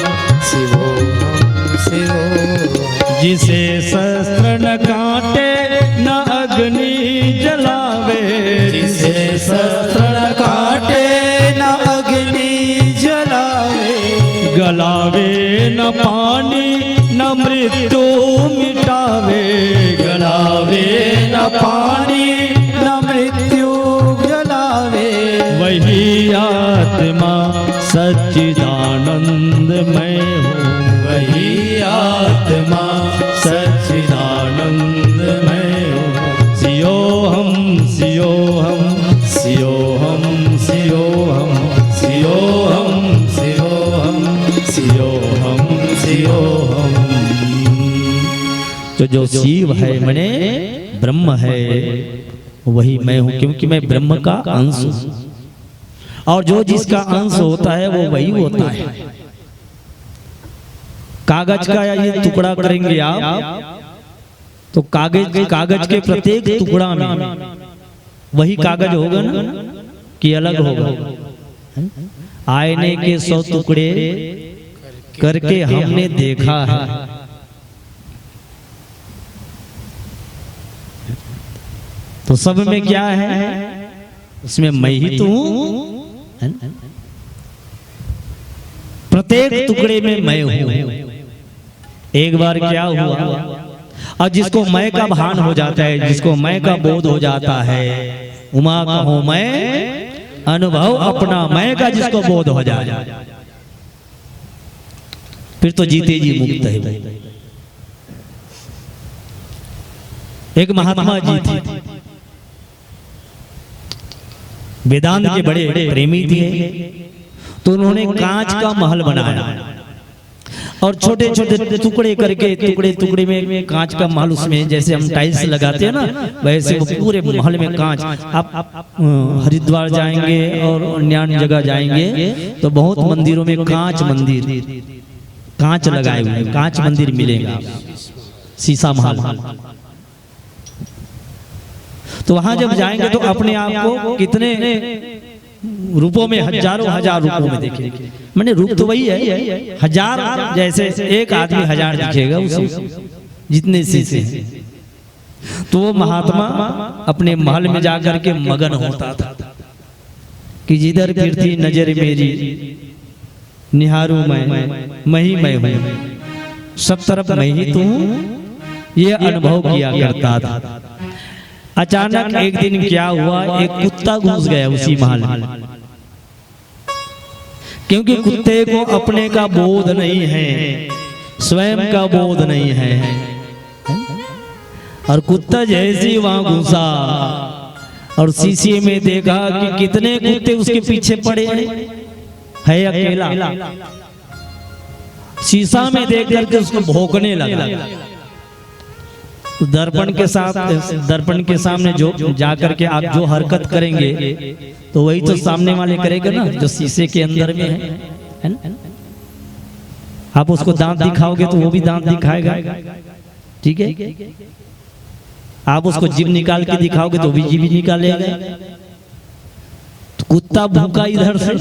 सियो हम सियो। जिसे शस्त्र न काटे न अग्नि जलावे, जिसे शस्त्र न काटे न अग्नि जलावे, गलावे न पानी न मृत्यु मिटावे, गलावे न पानी न मृत्यु जलावे, वही आत्मा सच्चिदानंद मैं हूँ, वही आत्मा सच्चिदानंद मैं हूँ। सियो हम सियो हम सियो हम सियो हम सियो हम सियो हम सियो हम सियो हम। तो जो शिव है मने ब्रह्म है वही मैं हूं, क्योंकि मैं ब्रह्म का अंश हूं। और जो जिसका अंश होता है वो वही होता है। कागज का ये टुकड़ा करेंगे आप, तो कागज के प्रत्येक टुकड़ा में वही कागज होगा ना कि अलग होगा। आईने के 100 टुकड़े करके हमने देखा है, तो सब में क्या है, उसमें मैं ही तो हूं। प्रत्येक टुकड़े में मैं हूं। एक बार क्या हुआ, और जिसको मैं का भान हो जाता है, जिसको मैं का बोध हो जाता है, उमा कहो मैं अनुभव अपना मैं का जिसको बोध हो जाए, फिर तो जीते जी मुक्त है। एक महात्मा जी थे, वेदांत के बड़े प्रेमी थे, तो उन्होंने कांच का महल बनाया और छोटे छोटे टुकड़े करके टुकड़े में कांच का महल, उसमें जैसे हम टाइल्स लगाते हैं ना, वैसे वो पूरे महल में कांच। आप हरिद्वार जाएंगे और अन्य जगह जाएंगे तो बहुत मंदिरों में कांच लगाए हुए कांच मंदिर मिलेगा, शीशा महल। तो वहां जब जाएंगे तो अपने आप को कितने रूपों में, हजारों हजार रूपों में देखेंगे। मैंने रूप तो वही है, हजार, जैसे एक आदमी हजार दिखेगा उसे, जितने शीशे हैं। तो वो महात्मा अपने महल में जाकर के मगन होता था कि जिधर फिरती नजर मेरी निहारू मैं ही मैं हूं, सब तरफ मैं ही तो हूं, ये अनुभव किया करता था। अचानक एक दिन क्या हुआ, एक कुत्ता घुस गया उसी महल में, क्योंकि कुत्ते को अपने का बोध नहीं है, स्वयं का बोध नहीं है। और कुत्ता जैसे वहां घुसा और शीशे में देखा कि कितने कुत्ते उसके पीछे पड़े है अकेला। शीशा में देख करके उसको भौंकने लगा। दर्पण के सामने जो जाकर के आप जो हरकत करेंगे तो वही तो सामने वाले करेगा ना, जो शीशे के अंदर में है ना। आप उसको दांत दिखाओगे तो वो भी दांत दिखाएगा, ठीक है। आप उसको जीभ निकाल के दिखाओगे तो भी जीभ निकालेगा। तो कुत्ता भूखा इधर से,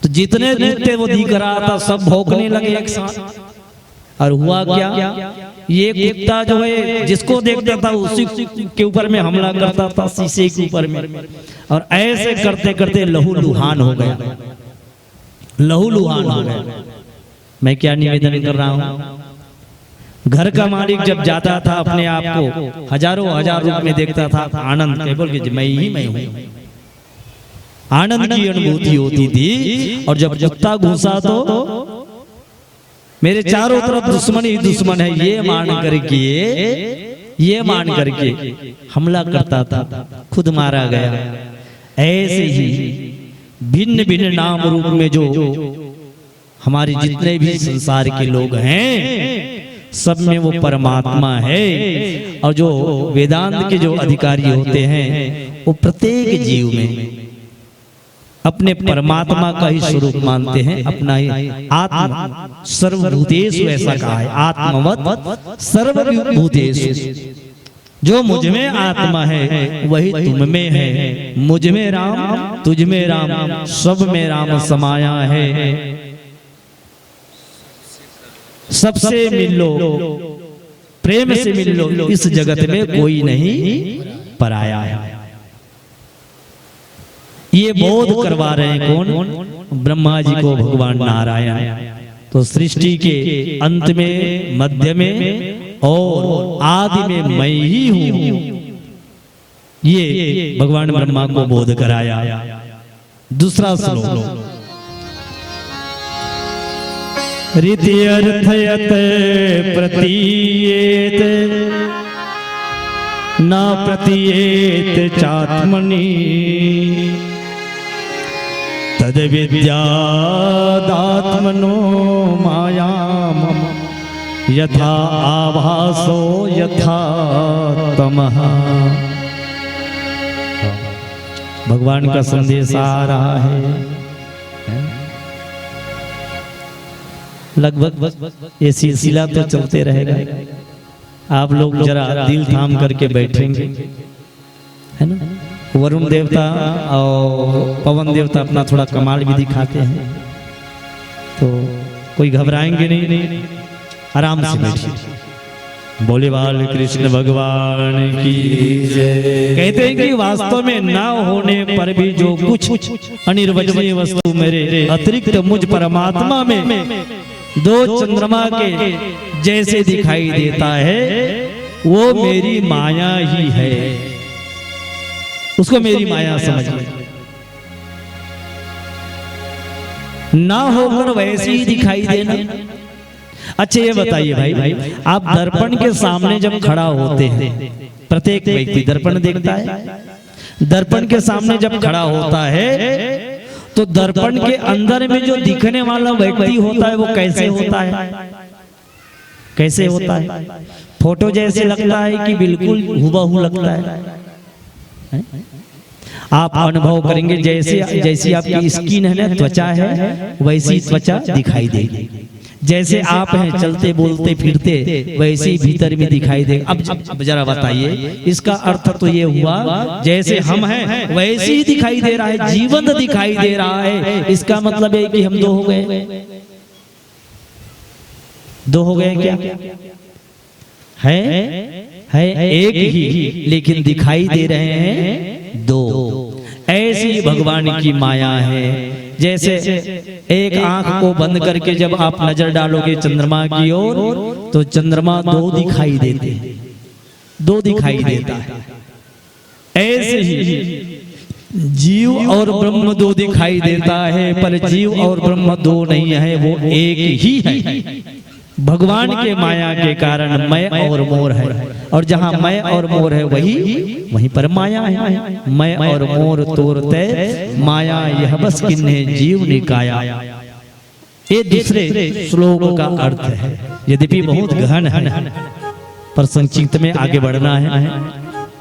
तो जितने कुत्ते वो दिख रहा था सब भौंकने लगे एक साथ। और हुआ क्या, ये कुत्ता जो है जिसको देखता था उसी के ऊपर में हमला करता था, शीशे के ऊपर में। और ऐसे करते करते लहूलुहान हो गया, लहूलुहान हो गया। मैं क्या निवेदन कर रहा हूं, घर का मालिक जब जाता था अपने आप को हजारों हजार रूप में देखता था, आनंद केवल कि मैं ही मैं हूं, आनंद की अनुभूति होती थी। और जब कुत्ता घुसा तो मेरे चारों तरफ दुश्मन ही दुश्मन है, ये मान करके हमला करता था, खुद मारा गया। ऐसे ही भिन्न भिन्न नाम रूप में जो हमारे जितने भी संसार के लोग हैं, सब में वो परमात्मा है। और जो वेदांत के जो अधिकारी होते हैं वो प्रत्येक जीव में अपने परमात्मा का ही स्वरूप मानते हैं, अपना ही आत्मा सर्वभूतेषु, ऐसा कहा है, आत्मवत् सर्वभूतेषु। जो मुझ में आत्मा है वही तुम में है, मुझ में राम तुझ में राम, सब में राम समाया है। सबसे मिल लो, प्रेम से मिल लो, इस जगत में कोई नहीं पराया है। ये बोध करवा रहे हैं कौन, ब्रह्मा जी को भगवान नारायण। तो सृष्टि के अंत में, मध्य में और आदि में मैं ही हूं, ये भगवान ब्रह्मा को बोध कराया। दूसरा श्लोक, रीति अर्थयत प्रतीयेत न प्रतीयेत चात्मनि, तद विद्यादात्मनो मायाम यथा आभासो यथा तमः। भगवान का संदेश आ रहा है। लगभग ये सिलसिला तो चलते रहेगा। आप लोग जरा दिल थाम करके बैठेंगे, है ना। वरुण देवता और पवन देवता अपना थोड़ा कमाल भी दिखाते हैं, तो कोई घबराएंगे नहीं, आराम से बैठिए। बोले बाल कृष्ण भगवान की जय। कहते हैं कि वास्तव में ना होने पर भी जो कुछ अनिर्वचनीय वस्तु मेरे अतिरिक्त मुझ परमात्मा में दो चंद्रमा के जैसे दिखाई देता है, वो मेरी माया ही है। उसको मेरी माया समझ लें। ना होकर वैसे ही दिखाई देना। अच्छा ये बताइए भाई, आप दर्पण के सामने जब खड़ा होते हैं, प्रत्येक व्यक्ति दर्पण देखता है। दर्पण के सामने जब खड़ा होता है तो दर्पण के अंदर में जो दिखने वाला व्यक्ति होता है वो कैसे होता है? कैसे होता है? फोटो जैसे लगता है कि बिल्कुल हुबहू लगता है? आप अनुभव करेंगे जैसी आपकी स्किन है ना, त्वचा है, वैसी त्वचा दिखाई देगी। जैसे आप हैं चलते बोलते फिरते, वैसे ही भीतर में दिखाई दे। अब जरा बताइए, इसका अर्थ तो ये हुआ जैसे हम हैं वैसे ही दिखाई दे रहा है, जीवंत दिखाई दे रहा है। इसका मतलब है कि हम दो हो गए। दो हो गए क्या? है एक ही, लेकिन दिखाई दे रहे हैं दो। ऐसी भगवान की माया है। जैसे एक आंख को बंद करके जब आप नजर डालोगे चंद्रमा की ओर, तो चंद्रमा दो दिखाई देते हैं, दो दिखाई देता है। ऐसे ही जीव और ब्रह्म दो दिखाई देता है, पर जीव और ब्रह्म दो नहीं है, वो एक ही है। भगवान के माया के कारण मैं और मोर है, और जहाँ मैं और मोर है वहीं पर माया है। मैं और मोर तोरते माया यह बस किन्हे जीव निकाया। ये दूसरे श्लोक का अर्थ है, यद्यपि बहुत गहन है, पर संक्षिप्त में आगे बढ़ना है।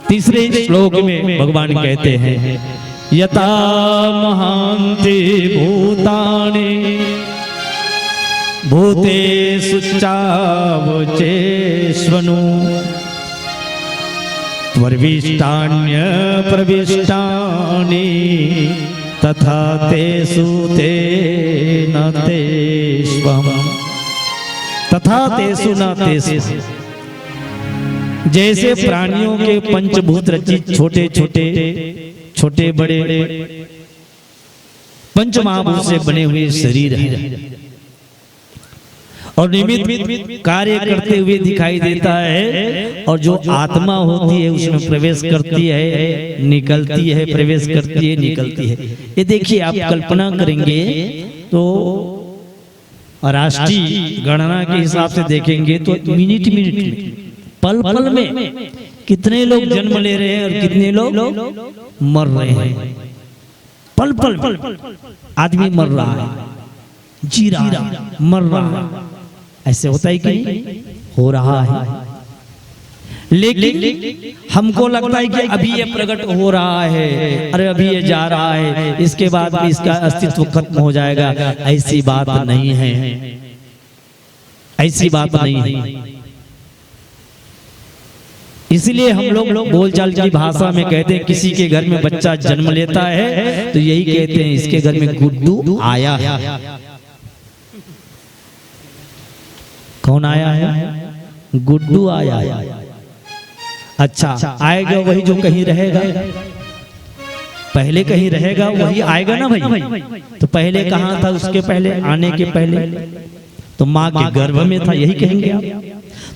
तीसरे श्लोक में भगवान कहते हैं, यथा महान्ति भूतानि भूतेषु चावचेष्वनु प्रविष्टान्य प्रविष्टानि तथा तेषु ते न तेष्वम्। तथा तेषु न तेषु। जैसे प्राणियों के पंचभूत रचित छोटे छोटे छोटे बड़े पंचमहाभूत से बने हुए शरीर है, और निमित्त कार्य करते हुए दिखाई देता है, और जो आत्मा होती है उसमें प्रवेश करती है, निकलती है, प्रवेश करती है, निकलती है। ये देखिए, आप कल्पना करेंगे तो राष्ट्रीय गणना के हिसाब से देखेंगे तो मिनट मिनट पल पल में कितने लोग जन्म ले रहे हैं और कितने लोग मर रहे हैं। पल पल आदमी मर रहा है, जी रहा है, मर रहा है। ऐसे होता है कि नहीं? हो रहा है। लेकिन हमको लगता है कि अभी ये प्रकट हो रहा है, अरे अभी ये जा रहा है, इसके बाद भी इसका अस्तित्व खत्म हो जाएगा। ऐसी बात नहीं है, ऐसी बात नहीं है। इसलिए हम लोग बोलचाल की भाषा में कहते हैं, किसी के घर में बच्चा जन्म लेता है तो यही कहते हैं, इसके घर में गुड्डू आया है। कौन आया है? गुड्डू आया है। अच्छा, आएगा वही जो कहीं रहेगा, पहले कहीं रहेगा वही आएगा ना भाई। तो पहले कहाँ था? उसके पहले, आने के पहले तो माँ के गर्भ में था, यही कहेंगे आप।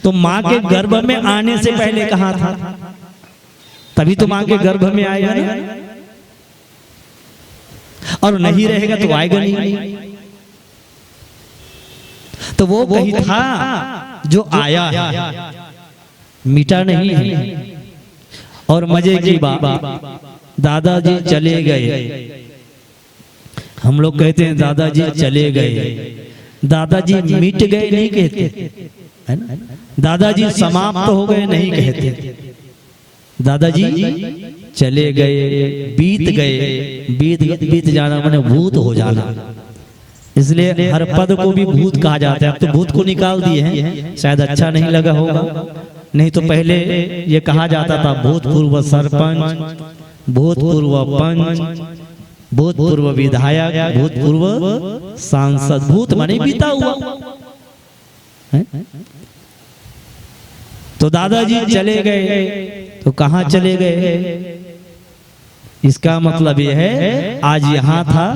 तो माँ के गर्भ में आने से पहले कहाँ था? तभी तो माँ के गर्भ में आएगा ना। और नहीं रहेगा तो आएगा नहीं। तो वो कहीं था जो आया है, मिटा नहीं है। और मजे की बात, दादाजी चले गए। हम लोग कहते हैं दादाजी चले गए, दादाजी मिट गए नहीं कहते, है ना। दादाजी समाप्त हो गए नहीं कहते, दादाजी चले गए, बीत जाना माने भूत हो जाना। इसलिए हर पद को भी भूत कहा जाता है। अब तो भूत को निकाल दिए हैं, शायद अच्छा नहीं लगा होगा। नहीं तो पहले ये कहा जाता था भूतपूर्व सरपंच, भूतपूर्व पंच, भूतपूर्व विधायक, भूतपूर्व सांसद। भूत माने बीता हुआ है? तो दादाजी चले गए, तो कहाँ चले गए? इसका मतलब यह है आज यहाँ था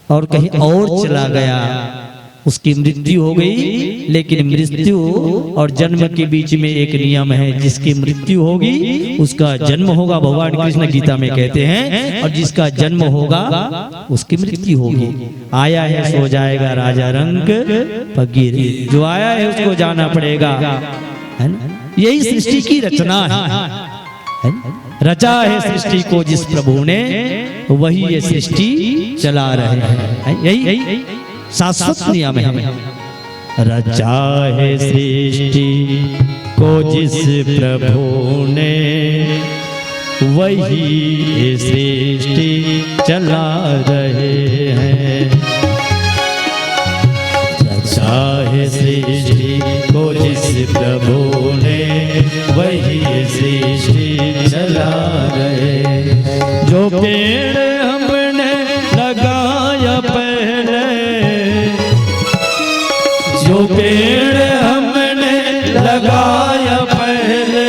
और कहीं और चला गया, उसकी मृत्यु हो गई। लेकिन मृत्यु और जन्म के बीच में एक नियम है, जिसकी मृत्यु होगी उसका जन्म होगा, भगवान कृष्ण गीता में कहते हैं। और जिसका जन्म होगा उसकी मृत्यु होगी। आया है सो जाएगा राजा रंग फकीर, जो आया है उसको जाना पड़ेगा, है ना। यही सृष्टि की रचना है। रचा है सृष्टि को जिस प्रभु ने, वही ये सृष्टि चला रहे हैं। यही शाश्वत नियम है। रचा है सृष्टि को जिस प्रभु ने, वही ये सृष्टि चला रहे हैं। रचा है सृष्टि को जिस प्रभु ने, वही ये सृष्टि चला रहे हैं। जो पेड़ हमने लगाया पहले, जो पेड़ हमने लगाया पहले,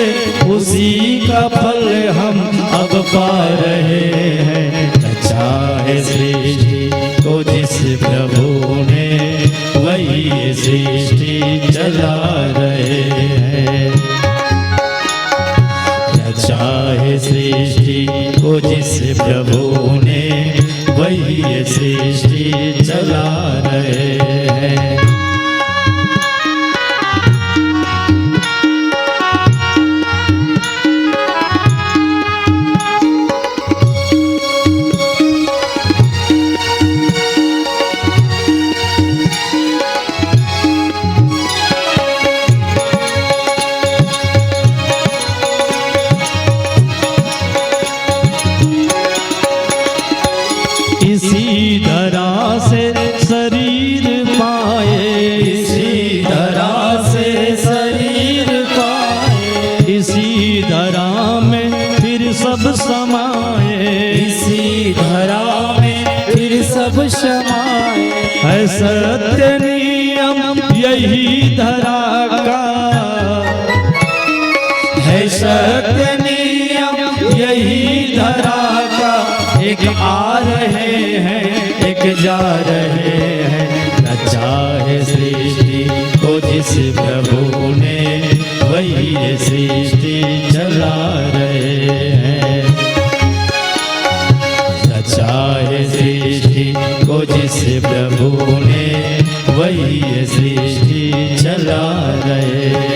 उसी का फल हम अब पा रहे हैं। अच्छा है सृष्टि को जिस प्रभु ने, वही सृष्टि चला रहे हैं। अच्छा है सृष्टि को जिस प्रभु ने, वही सृष्टि चला रहे हैं। इसी धरा से शरीर पाए, इसी धरा से शरीर पाए, इसी धरा में फिर सब समाए, इसी धरा में फिर सब समाए। है सत्य नियम यही धरा का, है सत्य नियम यही धरा का। एक आ रहे हैं, एक जा रहे हैं। रचा है सृष्टि को जिस प्रभु ने, वही सृष्टि चला रहे हैं। रचा है सृष्टि को जिस प्रभु ने, वही सृष्टि चला रहे हैं।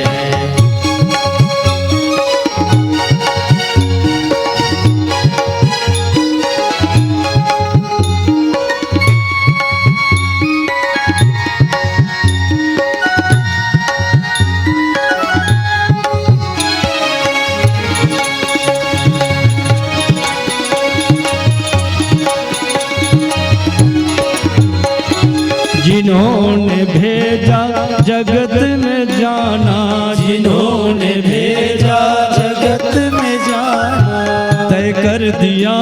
जिन्होंने भेजा जगत में जाना, जिन्होंने भेजा जगत में जाना, तय कर दिया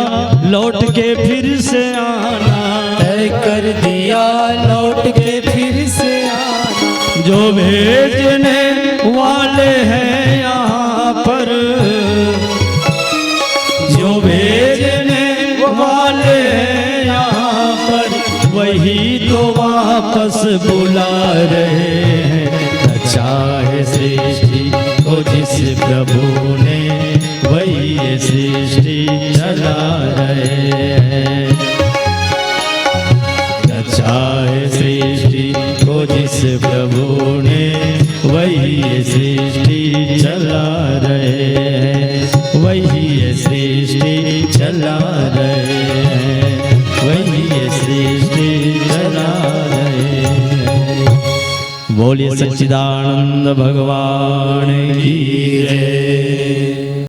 लौट के फिर से आना, तय कर दिया लौट के फिर से आना। जो भेजने वाले हैं यहाँ पर, जो भेजने वाले हैं यहाँ पर, वही तो वापस बुला रहे हैं। अच्छा है सृष्टि को जिस प्रभु ने, वही सृष्टि चला रहे हैं। अच्छा है सृष्टि को जिस प्रभु ने, वही सृष्टि चला रहे हैं। वही सृष्टि चला रहे हैं, वही सृष्टि चला रहे हैं। बोलिए सच्चिदानंद भगवान की जय।